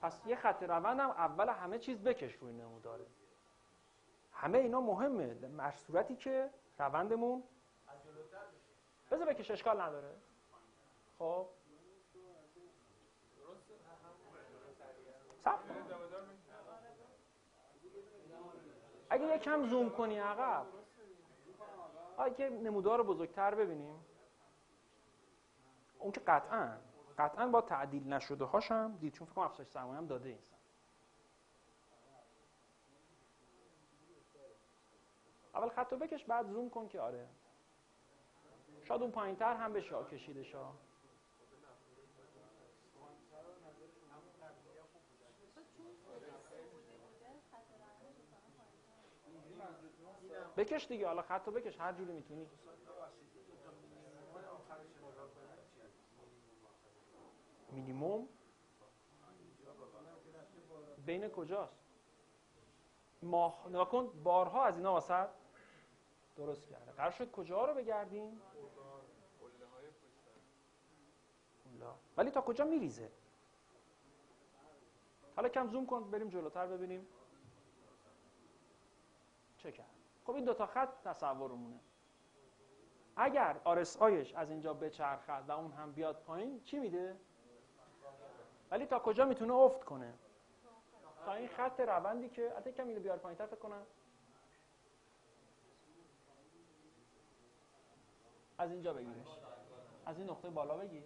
پس یه خط روند هم اول همه چیز بکش روی نموداره. همه اینا مهمه در صورتی که روندمون بذار بکش اشکال نداره. خب صبر کن. اگه یکم زوم کنی عقب، اگه نمودار رو بزرگتر ببینیم، اون که قطعاً با تعدیل نشده هاشم دید، چون فکر کنم افزایش سرمایه هم داده این سن. اول خط رو بکش بعد زوم کن که آره شاید اون پایین‌تر هم بشه کشیده شا. بکش دیگه، حالا خط رو بکش هر جوری میتونی. مینیمم بین کجاست؟ ماه نگاه کن، بارها از اینا واسه درست کرده. قرار شد کجا رو بگردیم؟ ولی تا کجا میریزه؟ حالا کم زوم کن بریم جلوتر ببینیم چه کرد. خب این دوتا خط تصورمونه. اگر RSIش از اینجا بچرخد و اون هم بیاد پایین چی میده؟ ولی تا کجا میتونه افت کنه؟ تا این خط روندی که حتی کم اینو بیار پایین‌تر فکر کنم از اینجا بگیرش، از این نقطه بالا بگیر.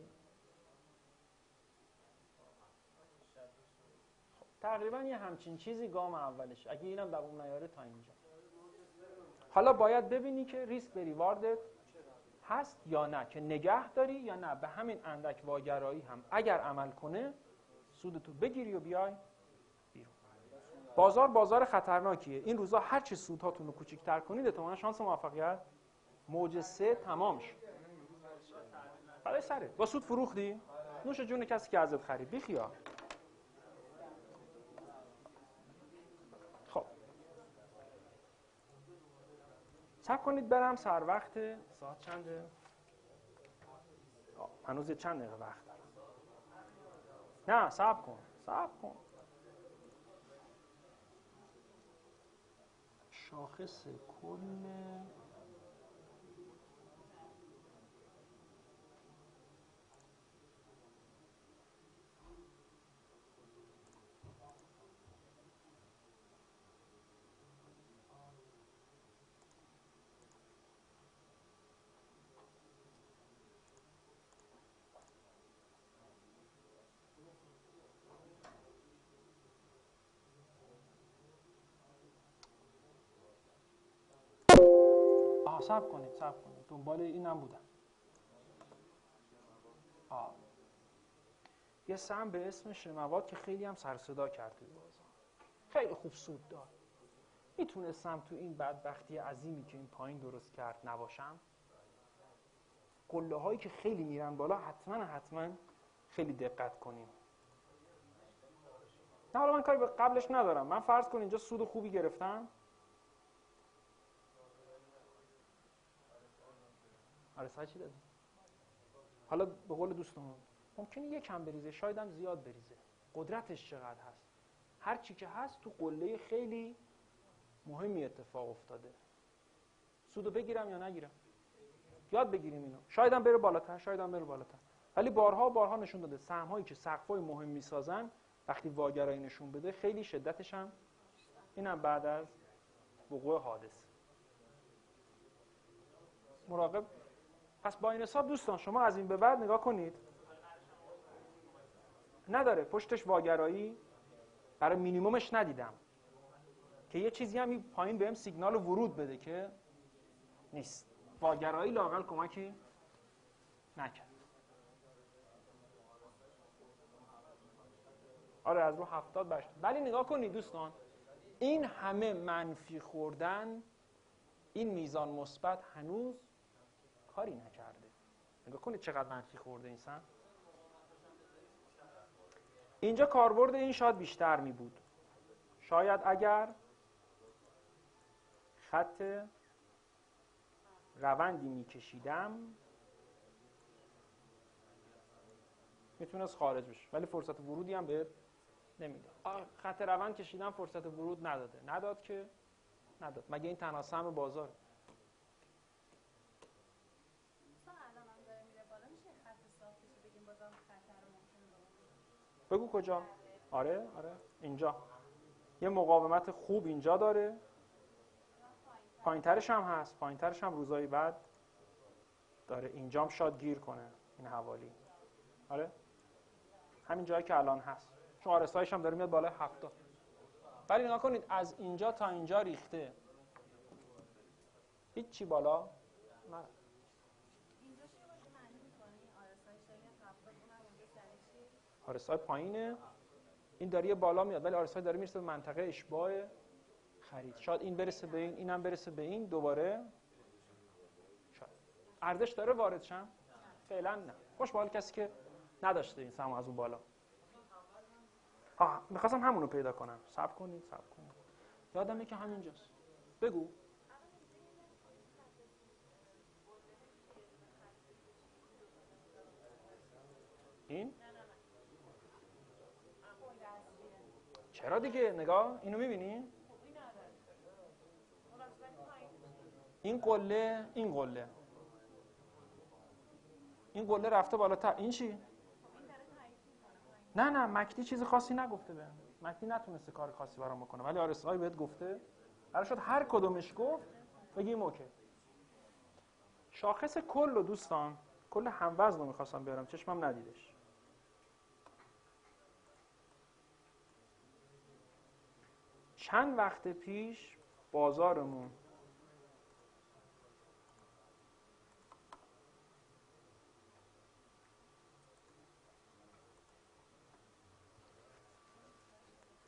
تقریبا یه همچین چیزی گام اولش، اگه اینم دوام نیاره تا اینجا. حالا باید ببینی که ریسک به ریواردت هست یا نه، که نگه داری یا نه به همین اندک واگرایی هم اگر عمل کنه سودتو بگیری و بیای بیرون. بازار خطرناکیه. این روزا هر چی سودهاتون رو کوچیک‌تر کنید احتمالاً شانس موفقیت موج 3 تمام شه. برای سره با سود فروختی؟ نوش جون کسی که ازت خرید، بی خیال. خب صبر کنید برم سر وقت. ساعت چنده؟ هنوز چند دقیقه وقت دارم. نه صبر کن. شاخص کل صبر کنید دنبال اینم بودم. یه سهم به اسم شموات که خیلی هم سر صدا کرد توی بازار، خیلی خوب سود داد. میتونستم تو این بدبختی عظیمی که این پایین درست کرد نباشم. قله هایی که خیلی میرن بالا حتما خیلی دقت کنیم. نه حالا من کاری به قبلش ندارم. من فرض کن اینجا سود خوبی گرفتم. RSI چی دادی؟ حالا به قول دوستمون ممکنه یکم بریزه، شاید هم زیاد بریزه. قدرتش چقدر هست؟ هر چی که هست تو قله خیلی مهمی اتفاق افتاده. سودو بگیرم یا نگیرم؟ یاد بگیریم اینو. شاید هم بره بالاتر. ولی بارها نشون داده سهم‌هایی که سقف‌های مهم می‌سازن وقتی واگرایی نشون بده خیلی شدتش هم اینم بعد از وقوع حادثه. مراقب. پس با این حساب دوستان شما از این به بعد نگاه کنید نداره پشتش واگرایی برای مینیممش ندیدم که یه چیزی هم پایین بهم سیگنال ورود بده که نیست. واگرایی لااقل کمکی نکرد. آره از رو 70 بشت. ولی نگاه کنید دوستان این همه منفی خوردن، این میزان مثبت هنوز کاری نکرده. نگاه کنید چقدر منفی خورده این سهم. اینجا کاربرد این شاید بیشتر می بود. شاید اگر خط روندی می کشیدم میتونست خارج بشه، ولی فرصت ورودی هم بهت نمیده. خط روند کشیدم فرصت ورود نداد که نداد. مگه این تنها سهم بازاره؟ بگو کجا؟ آره اینجا یه مقاومت خوب اینجا داره، پایینترش هم هست، پایینترش هم روزهای بعد داره، اینجام شاید گیر کنه این حوالی. آره همین جایی که الان هست، چون RSIش هم داره میاد بالای 70. ولی نگاه کنید از اینجا تا اینجا ریخته، هیچ چی بالا نه. اینجا چی باشه معنی میکنه این RSI شاید 70 اونم اونجا سرشی RSI پایینه، این داره یه بالا میاد، ولی RSI داره میرسه به منطقه اشباع خرید. شاید این برسه به این، اینم برسه به این، دوباره شاید ارزش داره وارد شم؟ فعلا نه. خوش به حال کسی که نداشته این سهم از اون بالا. میخواستم همونو پیدا کنم. صبر کنید. یادمه که همینجاست. بگو. این؟ چرا دیگه؟ نگاه اینو میبینی؟ این قله رفته بالاتر. این چی؟ نه مکدی چیز خاصی نگفته بهم. مکدی نتونسته کار خاصی برام بکنه، ولی RSI بهت گفته. قرار شد هر کدومش گفت بگیم اوکی. شاخص کل رو دوستان، کل هموزن رو میخواستم بیارم، چشمم ندیدش. چند وقت پیش بازارمون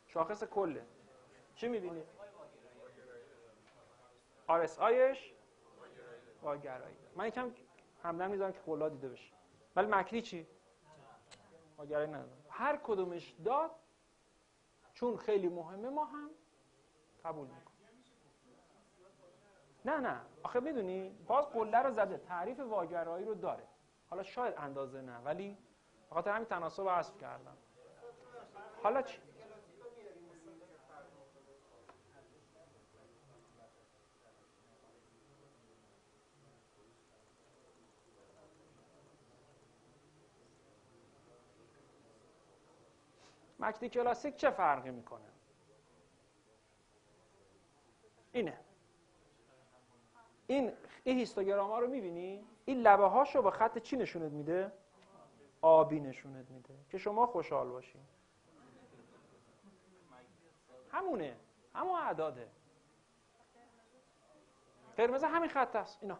شاخص کله چی میبینی؟ RSIش واگرایی. من یکم همدن میذارم که کلا دیده بشه، ولی مکری چی؟ واگرایی ندارم. هر کدومش داد چون خیلی مهمه ما هم قبول میکنیم. نه آخه میدونی باز قله رو زده، تعریف واگرایی رو داره، حالا شاید اندازه نه، ولی به خاطر همین تناسب رو حذف کردم. حالا چی؟ مکدی کلاسیک چه فرقی میکنه؟ این هیستوگرام ها رو میبینی؟ این لبه هاشو با خط چی نشونت میده؟ آبی نشونت میده که شما خوشحال باشین. همون اعداده. قرمز همین خط است اینا.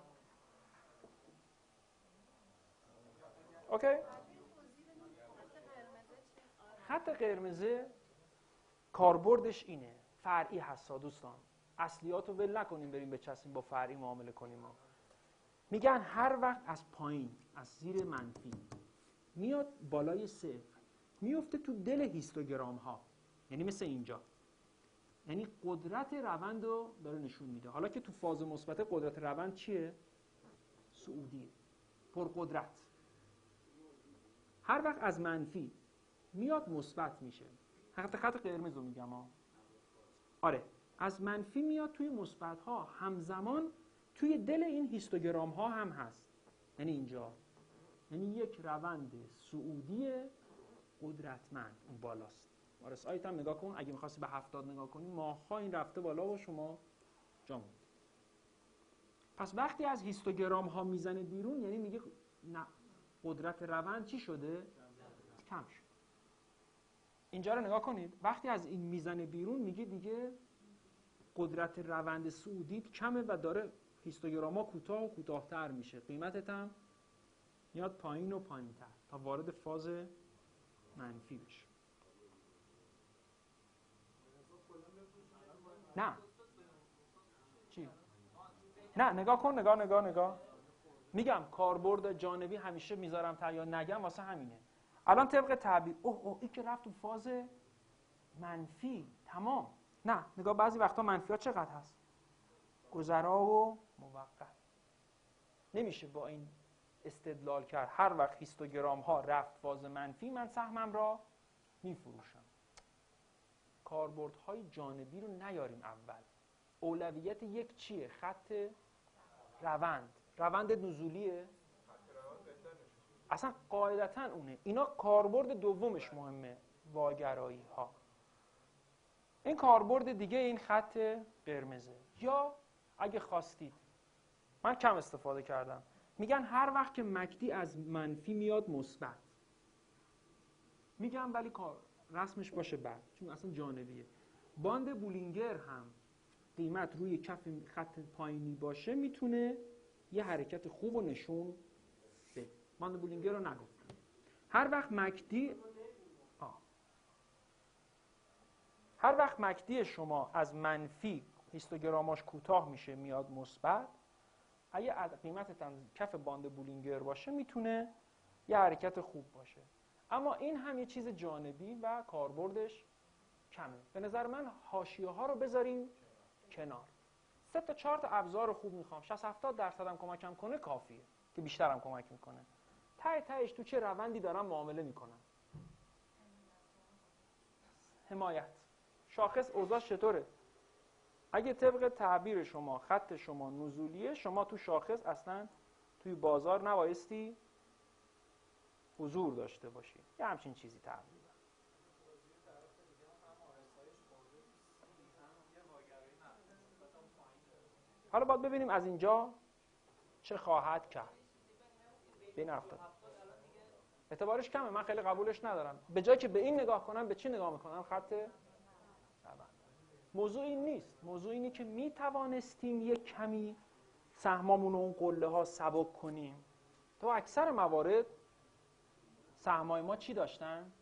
اوکی؟ خط قرمز کاربردش اینه، فرعی هستا دوستان. اصلیات رو ول نکنیم بریم بچسیم با فرعی معامله کنیم. میگن هر وقت از پایین، از زیر منفی میاد بالای صفر، میفته تو دل هیستوگرام ها، یعنی مثل اینجا، یعنی قدرت روند رو داره نشون میده. حالا که تو فاز مثبت قدرت روند چیه؟ صعودیه، پرقدرت. هر وقت از منفی میاد مثبت میشه. خط قرمز رو میگم ها. آره از منفی میاد توی مثبت ها، همزمان توی دل این هیستوگرام ها هم هست، یعنی اینجا، یعنی یک روند صعودی قدرتمند اون بالاست. RSI هم نگاه کن، اگه می‌خواستی به 70 نگاه کنی ماه‌ها این رفته بالا و شما جا. پس وقتی از هیستوگرام ها میزنه بیرون، یعنی میگه نه قدرت روند چی شده؟ کم شد. اینجا رو نگاه کنید، وقتی از این میزنه بیرون میگه دیگه قدرت روند صعودیت کمه و داره هیستوگراما کوتاه و کوتاه‌تر میشه، قیمتت هم میاد پایین و پایین‌تر تا وارد فاز منفی بشه. نه چی؟ نه نگاه کن، نگاه میگم کاربرد جانبی همیشه میذارم تا یا نگم واسه همینه. الان طبق تعبیر این که رفت تو فاز منفی تمام. نه نگاه بعضی وقتا منفی ها چقدر هست؟ گذرا و موقت. نمیشه با این استدلال کرد هر وقت هیستوگرام ها رفت فاز منفی من سهمم را میفروشم. کاربردهای جانبی رو نیاریم اول. اولویت یک چیه؟ خط روند نزولیه. اصلا قاعدتا اونه. اینا کاربرد دومش مهمه. واگرایی ها. این کاربرد دیگه این خط قرمزه. یا اگه خواستید، من کم استفاده کردم، میگن هر وقت که مکدی از منفی میاد مثبت، میگم ولی رسمش باشه بعد، چون اصلا جانبیه. باند بولینگر هم قیمت روی کف خط پایینی باشه میتونه یه حرکت خوب و نشون بده. باند بولینگر رو نگفتم. هر وقت مکدی شما از منفی هیستوگراماش کوتاه میشه میاد مثبت، اگه قیمتت هم کف باند بولینگر باشه میتونه یه حرکت خوب باشه. اما این هم یه چیز جانبی و کاربردش کمه. به نظر من حاشیه ها رو بذاریم کنار. 3 تا 4 تا ابزار رو خوب میخوام، 60-70% هم کمکم کنه کافیه، که بیشتر هم کمک میکنه. تهش تو چه روندی دارم معامله میکنم. حمایت شاخص اوضاع چطوره؟ اگه طبق تعبیر شما خط شما نزولیه، شما تو شاخص اصلا توی بازار نبایستی حضور داشته باشی. یه همچین چیزی تقریبا. حالا باید ببینیم از اینجا چه خواهد کرد. بین 70 اعتبارش کمه، من خیلی قبولش ندارم. به جای که به این نگاه کنم، به چی نگاه میکنم؟ خط روند. موضوع این نیست. موضوع اینه که میتوانستیم یک کمی سهمامون رو اون قله ها سبک کنیم. تو اکثر موارد سهمای ما چی داشتن؟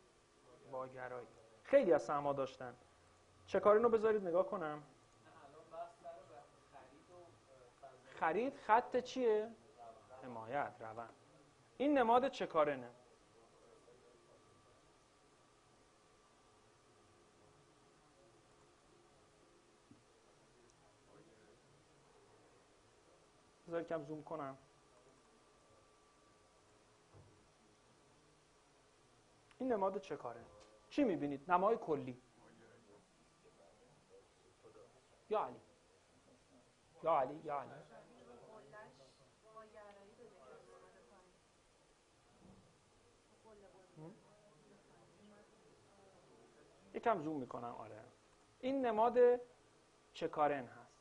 واگرایی. خیلی از سهم‌ها داشتن. چه کاری رو بذارید نگاه کنم. خرید خط چیه؟ حمایت، روند. این نماد چکارنه. بذار کم زوم کنم. این نماد چکاره. چی میبینید؟ نمای کلی. یا علی. یا علی. یا علی. یکم زوم میکنم. آره. این نماد چکارن هست.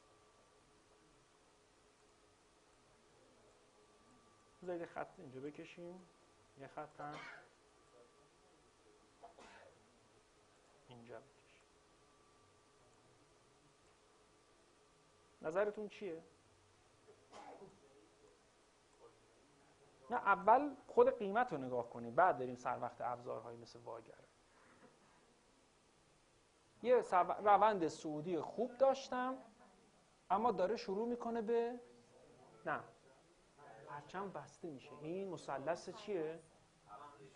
بذارید خط اینجا بکشیم. یه خط هم اینجا بکشیم. نظرتون چیه؟ نه، اول خود قیمت رو نگاه کنیم، بعد بریم سر وقت ابزارهایی مثل واگر. یه روند صعودی خوب داشتم، اما داره شروع میکنه به نه، پرچم بسته میشه. این مثلث چیه؟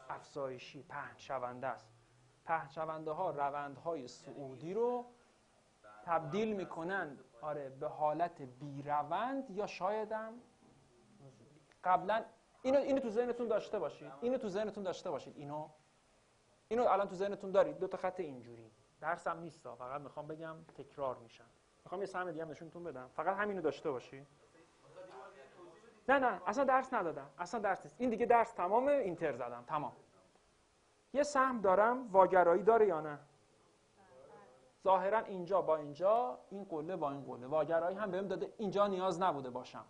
افزایشی، پهن‌شونده است. پهن‌شونده ها روندهای صعودی رو تبدیل میکنن به حالت بی روند یا شاید هم قبلا اینو تو ذهنتون داشته باشید. اینو الان تو ذهنتون دارید. 2 تا خط اینجوری. درسم نیست، فقط میخوام بگم تکرار میشن. میخوام یه سهم دیگه هم نشونتون بدم. فقط همینو داشته باشی. نه اصلا درس ندادم. اصلا درس نیست. این دیگه درس تمامه. اینتر زدم. تمام. یه سهم دارم، واگرایی داره یا نه؟ ظاهرا اینجا با اینجا، این قله با این قله. واگرایی هم بهم داده. اینجا نیاز نبوده باشم،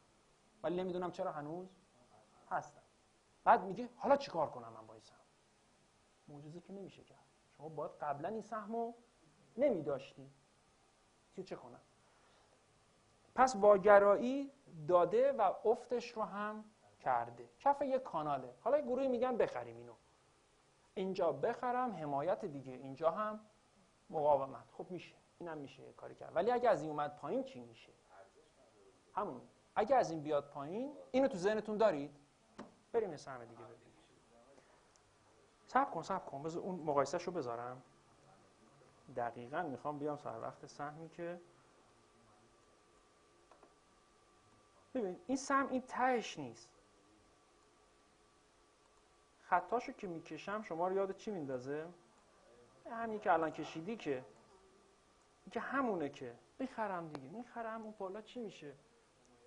ولی نمیدونم چرا هنوز هستم. بعد میگه حالا چیکار کنم من با این سهم؟ معجزه که نمیشه کرد. شما باید قبلا این سهمو نمیداشتی. چه کنم؟ پس واگرایی داده و افتش رو هم کرده. کف یک کاناله. حالا یه گروهی میگن بخریم اینو. اینجا بخرم، حمایت دیگه. اینجا هم مقاومت. خب میشه. اینم میشه کاری کرد. ولی اگه از این اومد پایین چی میشه؟ همون. اگه از این بیاد پایین، اینو تو ذهنتون دارید؟ بریم سهم دیگه ببینیم. صبر کن. بذار اون مقایسه‌شو بذارم. دقیقاً میخوام بیام سر وقت سهمی که ببین این سهم این تهش نیست. خطاشو که میکشم شما رو یاد چی میندازه؟ همین که الان کشیدی که همونه که میخرم دیگه. میخرم اون بالا چی میشه؟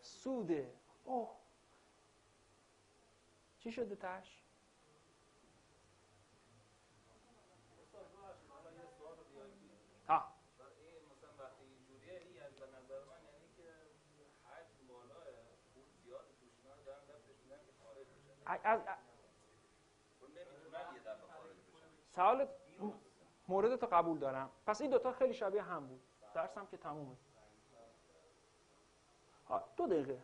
سوده. اوه چی شده تهش؟ سوال مورد تو قبول دارم. پس این دوتا خیلی شبیه هم بود. درسم که تمومه. 2 دقیقه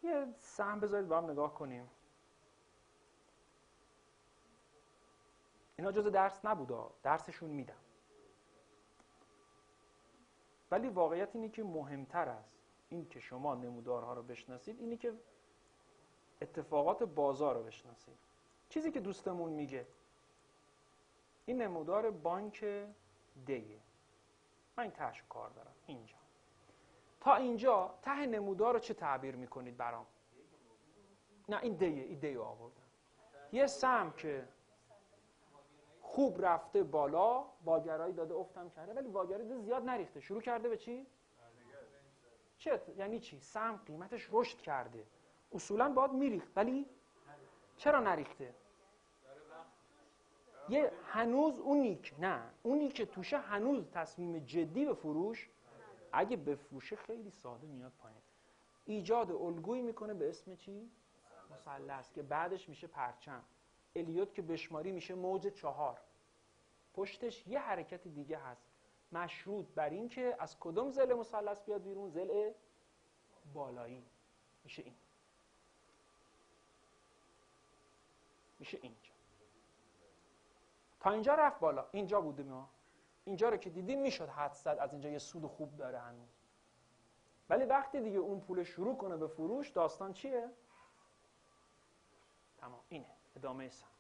یه سهم بذارید با هم نگاه کنیم. اینا جز درس نبوده، درسشون میدم. ولی واقعیت اینه که مهمتر از این که شما نمودارها رو بشناسید اینی که اتفاقات بازار رو بشناسید. چیزی که دوستمون میگه این نمودار بانک دیه. من این تهش کار دارم اینجا. تا اینجا ته نمودار رو چه تعبیر میکنید برام؟ نه این دیه آوردم. یه سهم که خوب رفته بالا، واگرایی داده افتم کرده، ولی واگرایی داده زیاد نریخته. شروع کرده به چی؟ یعنی چی؟ سهم قیمتش رشد کرده. اصولاً باید میریخت ولی چرا نریخته؟ یه هنوز اونی که توشه هنوز تصمیم جدی به فروش، اگه بفروشه خیلی ساده میاد پایین. ایجاد الگویی میکنه به اسم چی؟ مثلث که بعدش میشه پرچم. الیوت که بشماری میشه موج 4. پشتش یه حرکت دیگه هست مشروط بر این که از کدوم ضلع مثلث بیاد بیرون؟ ضلع بالایی. میشه این. میشه اینجا. تا اینجا رفت بالا. اینجا بودیم ما. اینجا رو که دیدیم میشد حدس زد از اینجا یه سود خوب داره هنوز. ولی وقتی دیگه اون پول شروع کنه به فروش، داستان چیه؟ تمام. اینه ادامه سهم.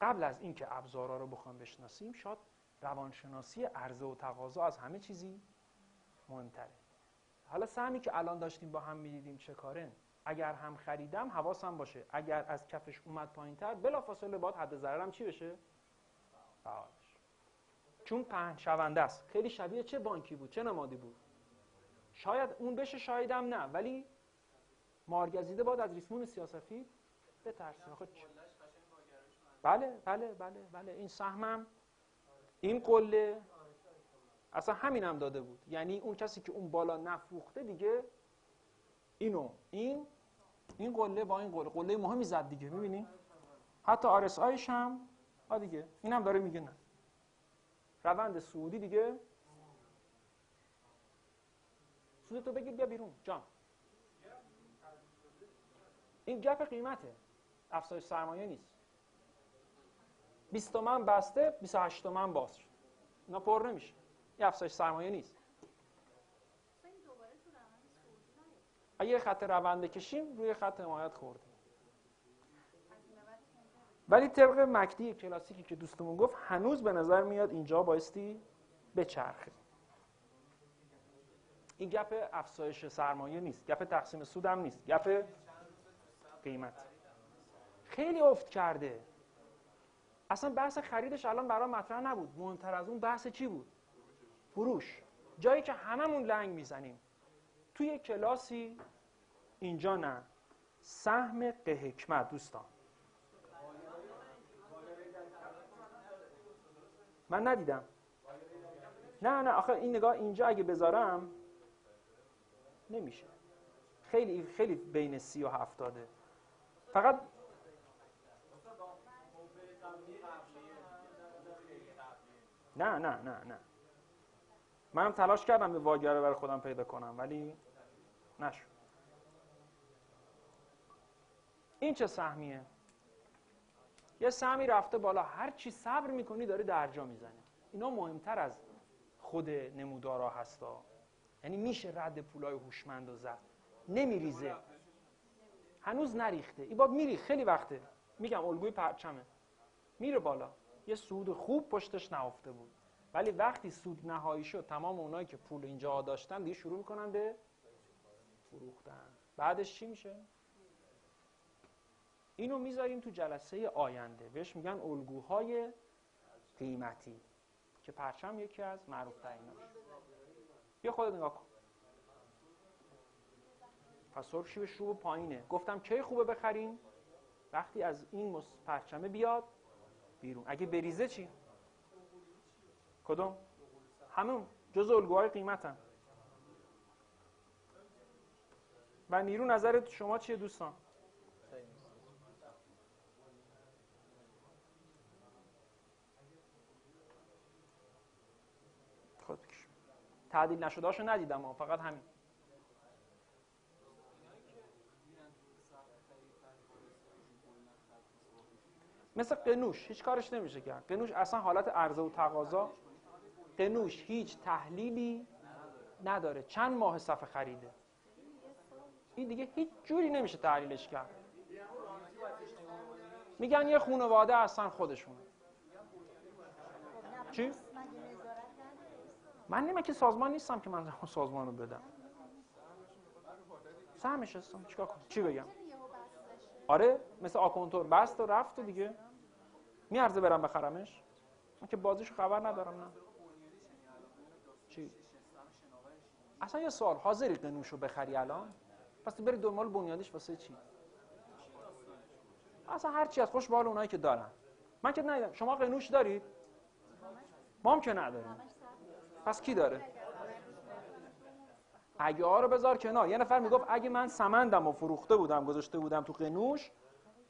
قبل از اینکه ابزارها رو بخوام بشناسیم، شاید روانشناسی عرضه و تقاضا از همه چیزی مهمتره. حالا سهمی که الان داشتیم با هم میدیدیم چه کاره؟ اگر هم خریدم حواسم باشه اگر از کفش اومد پایین‌تر بلافاصله باید حد ضررم چی بشه؟ فعال بشه. چون پهن شونده است. خیلی شبیه چه بانکی بود؟ چه نمادی بود؟ شاید اون بشه، شایدم نه، ولی مارگزیده باید از ریسمون سیاسفید بترسه. بله این سهمم این قله اصلا همینم داده بود. یعنی اون کسی که اون بالا نفروخته دیگه این قله با این قله مهمی زد دیگه. می‌بینی؟ حتی RSIش هم دیگه اینم داره میگه نه. روند صعودی دیگه. سودتو بگیر بیا بیرون جان. این گپ قیمته. افزایش سرمایه نیست. 20 تومن بسته 28 تومن باز شد. اینا پر نمیشه. این افزایش سرمایه نیست. اگه خط رونده کشیم روی خط حمایت خوردیم. ولی طبق مکدی کلاسیکی که دوستمون گفت هنوز به نظر میاد اینجا بایستی بچرخه. این گپ افزایش سرمایه نیست، گپ تقسیم سود هم نیست، گپ قیمت. خیلی افت کرده. اصلا بحث خریدش الان برام مطرح نبود. مهمتر از اون بحث چی بود؟ فروش. جایی که هممون لنگ میزنیم. توی کلاسی اینجا نه. سهم قحکمت دوستان. من ندیدم. نه آخه این نگاه اینجا اگه بذارم نمیشه. خیلی خیلی بین 30 و 70. فقط نه منم تلاش کردم به واگره برای خودم پیدا کنم ولی نشد. این چه سهمیه؟ یه سهمی رفته بالا، هر چی صبر میکنی داره درجا میزنه. اینا مهمتر از خود نمودارا هستا. یعنی میشه رد پولای هوشمند و زد. نمیریزه. هنوز نریخته. این باید میریخت خیلی وقته. میگم الگوی پرچمه. میره بالا. یه سود خوب پشتش نهفته بود. ولی وقتی سود نهایی شد تمام اونایی که پول اینجا داشتن دیگه شروع میکنن به فروختن. بعدش چی میشه؟ اینو میذاریم تو جلسه آینده. بهش میگن الگوهای قیمتی که پرچم یکی از معروف تریناش. بیا خودت نگاه کن. پس سرخ شیبش رو پایینه. گفتم کی خوبه بخریم؟ وقتی از این پرچمه بیاد بیرون. اگه بریزه چی؟ کدوم؟ همون جز الگوهای قیمتن. و نیرو نظرت شما چیه دوستان؟ تعدیل نشده هاشو ندیدم فقط همین. مثل قنوش هیچ کارش نمیشه کرد. قنوش اصلا حالت عرضه و تقاضا، قنوش هیچ تحلیلی نداره، چند ماه صفحه خریده، این دیگه هیچ جوری نمیشه تحلیلش کرد. میگن یه خانواده اصلا خودشونه. چی؟ من که سازمان نیستم که من سازمان رو بدم. سهمش هستم، چیکار کنم؟ چی بگم؟ آره مثل آکونتور بست و رفت و دیگه میارزه برم بخرمش؟ من که بازیشو خبر ندارم. نه چی؟ اصلا یه سوال، حاضری قنوشو بخری الان؟ پس بری دنبال بنیادیش واسه چی؟ اصلا هر چی از خوش به حال اونایی که دارن. من که ندیدم. شما قنوش دارید؟ ما هم که نداریم. پس کی داره؟ اگه ها رو بذار کنار. یه نفر میگفت اگه من سمندم رو فروخته بودم گذاشته بودم تو قنوش،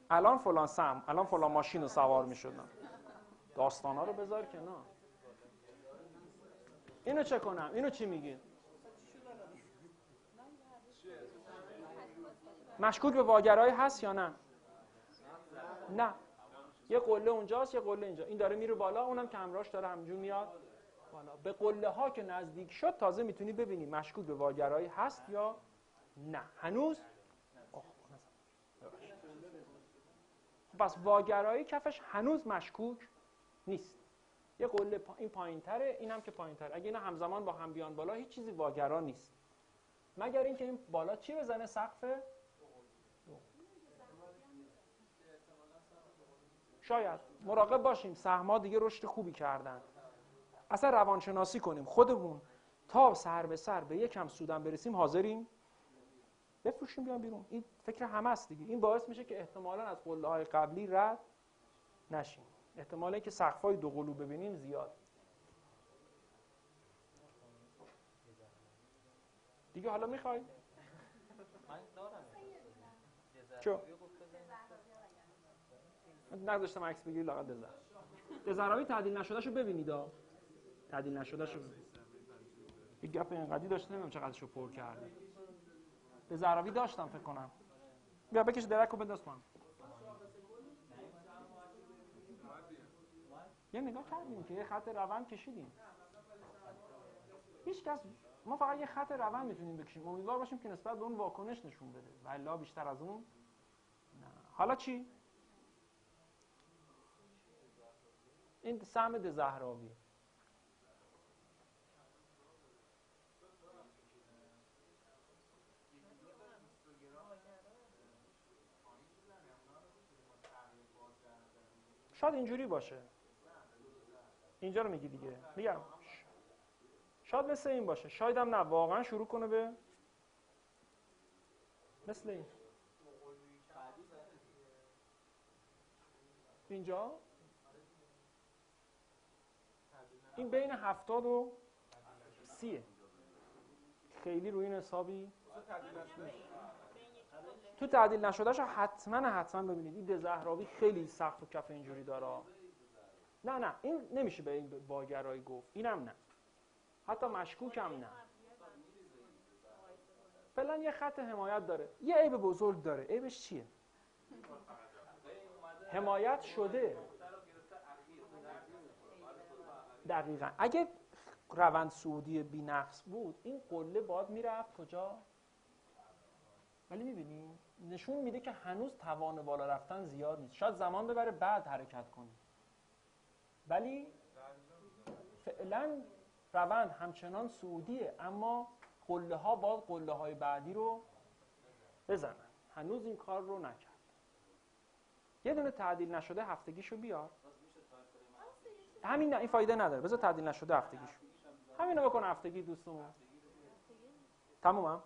الان فلان الان فلان ماشین رو سوار میشدم. داستانا رو بذار کنار. اینو چه کنم؟ اینو چی میگید؟ مشکوک به واگرایی هست یا نه؟ نه. یه قله اونجاست، یه قله اینجا. این داره میره بالا، اونم که همراهش داره همجور میاد بالا. به قله ها که نزدیک شد تازه میتونی ببینی مشکوک به واگرایی هست یا نه. هنوز پس واگرایی کفش هنوز مشکوک نیست. یه قله این پایین‌تره، اینم که پایین‌تره. اگه اینا همزمان با هم بیان بالا هیچ چیزی واگرا نیست. مگر اینکه این بالا چی بزنه؟ سقف. شاید مراقب باشیم، سهم‌ها دیگه رشد خوبی کردن. اصلا روانشناسی کنیم خودمون تا سر به سر به یکم سودن برسیم حاضریم بفروشیم بیان بیرون. این فکر همه است دیگه. این باعث میشه که احتمالاً از قله‌های قبلی رد نشیم. احتمالاً که سقف‌های دو قلو ببینیم زیاد. دیگه حالا میخوای؟ من دارم. چو؟ نگذاشتم عکس بگیری لاغت بزن. دزهراوی تعدیل نشدهشو ببینید ها. تعدیل نشدهشو ببینید. یک گپ اینقدی داشته نمیدونم چقدرشو پر کرده. دزهراوی داشتم فکر کنم. بیا بکش درکو بنداز من. یه نگاه کردیم که یه خط روند کشیدیم. هیچ کس ما فقط یه خط روند میتونیم بکشیم. امیدوار باشیم که نسبت به اون واکنش نشون بده. والا بیشتر از اون نه. حالا چی؟ این سهم دزهراوی. شاید اینجوری باشه. اینجا رو میگی دیگه. میگم شاید مثل این باشه. شاید هم نه واقعا شروع کنه به مثل این. اینجا این بین 70 و 30. خیلی روی این حسابی تو تعدیل نشدهشو حتما ببینید. این دزهراوی خیلی سقف و کف اینجوری داره. نه این نمیشه به این واگرایی گفت. اینم نه. حتی مشکوکم نه. فعلا یه خط حمایت داره. یه عیب بزرگ داره. عیبش چیه؟ حمایت شده. دقیقاً. اگه روند صعودی بی‌نقص بود این قله باید میرفت کجا؟ ولی میبینی نشون میده که هنوز توان بالا رفتن زیاد نیست. شاید زمان ببره بعد حرکت کنیم. ولی فعلا روند همچنان صعودیه، اما قله ها باید قله های بعدی رو بزنن. هنوز این کار رو نکرد. یه دونه تعدیل نشده هفتگیشو بیار. همین نه این فایده نداره. بذار تعدیل نشده هفتگیشو. همینو بکن هفتگی دوستمون. تمومم.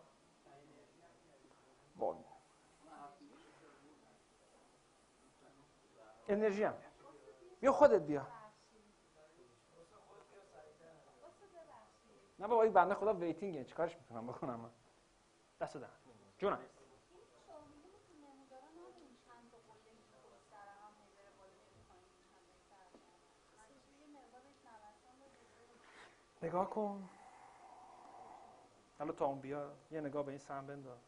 وای. انرژی هم. بیا خودت بیا. نه بابا این بنده خدا ویتینگه. چیکارش میتونم بکنم من؟ دست دارم. جونم. نگاه کن. حالا تا اون بیا یه نگاه به این سهم بنداز.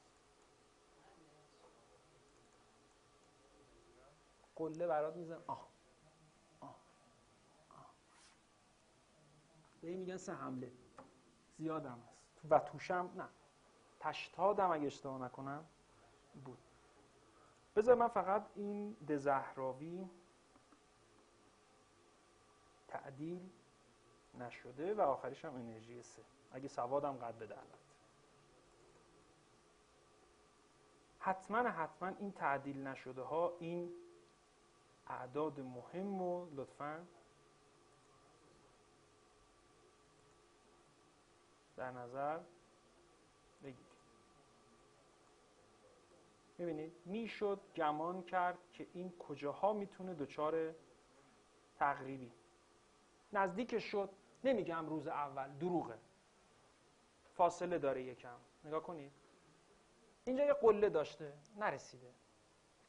قله برات میزنم. به این میگن 3 حمله. زیادم هست و توشم نه 80 اگه اشتباه نکنم بود. بذار من فقط این دزهراوی تعدیل نشده و آخریش هم انرژی 3 اگه سوادم قد بده. حتما این تعدیل نشده ها این اعداد مهم و لطفاً در نظر بگیرید. میبینید میشد گمان کرد که این کجاها میتونه دچار تقریبی نزدیک شد. نمیگم روز اول، دروغه، فاصله داره یکم. نگاه کنید اینجا یه قله داشته نرسیده،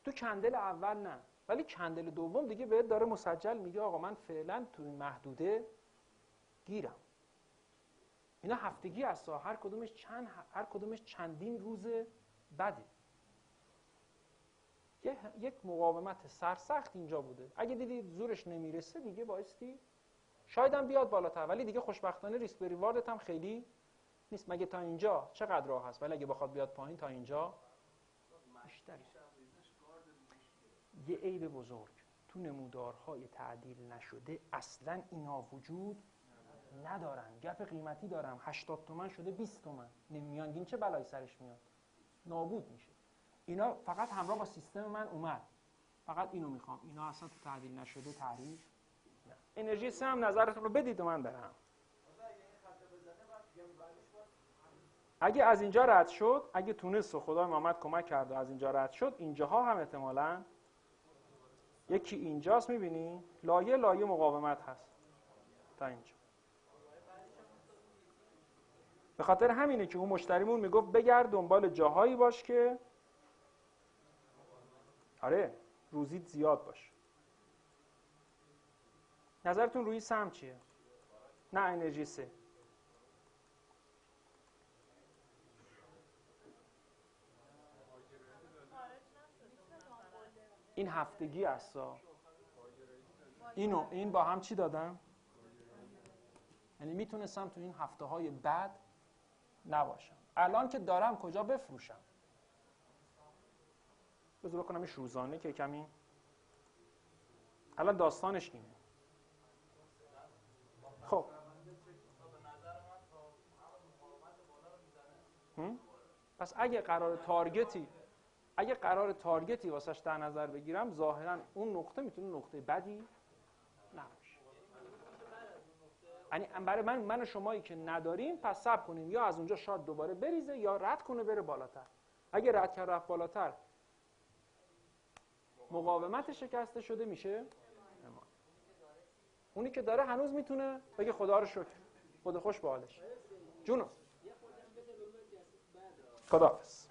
تو کندل اول نه، ولی کندل دوم دیگه بهت داره مسجل میگه آقا من فعلا تو این محدوده گیرم. اینا هفتگی است، هر کدومش چندین روز بده. یک مقاومت سرسخت اینجا بوده. اگه دیدی زورش نمیرسه دیگه بایستی شاید هم بیاد بالاتر، ولی دیگه خوشبختانه ریسک به ریواردت هم خیلی نیست. مگه تا اینجا چقدر راه هست؟ ولی اگه بخواد بیاد پایین تا اینجا بیشتره. یه عیب بزرگ تو نمودارهای تعدیل نشده اصلا اینا وجود ندارن. گپ قیمتی دارم 80 تومن شده 20 تومن، میانگین چه بلایی سرش میاد؟ نابود میشه. اینا فقط همراه با سیستم من اومد، فقط اینو میخوام. اینا اصلا تو تعدیل نشده تعریف نه. انرژی 3 هم نظرتون رو بدید و من برم. اگه از اینجا رد شد، اگه تونست و خدای محمد کمک کرد و از اینجا رد شد، اینجاها هم احتمالاً یکی اینجاست. میبینی لایه مقاومت هست تا اینجا. به خاطر همینه که اون مشتریمون میگفت بگرد دنبال جاهایی باش که آره روزیت زیاد باشه. نظرتون روی سهم چیه؟ نه انرژی 3. این هفتگی هستا. این با هم چی دادم؟ یعنی میتونستم تو این هفته های بعد نباشم. الان که دارم کجا بفروشم؟ بذار بکنم این روزانه که کمی الان داستانش اینه. خب پس اگه قرار تارگتی واسش در نظر بگیرم، ظاهرا اون نقطه میتونه نقطه بدی نباشه. یعنی برای من و شمایی که نداریم پس صبر کنیم یا از اونجا شاید دوباره بریزه یا رد کنه بره بالاتر. اگه رد کرد رفت بالاتر مقاومت شکسته شده میشه. اونی که داره هنوز میتونه بگه خدا رو شکر، خدا خوش به حالش. جونو خداحافظ.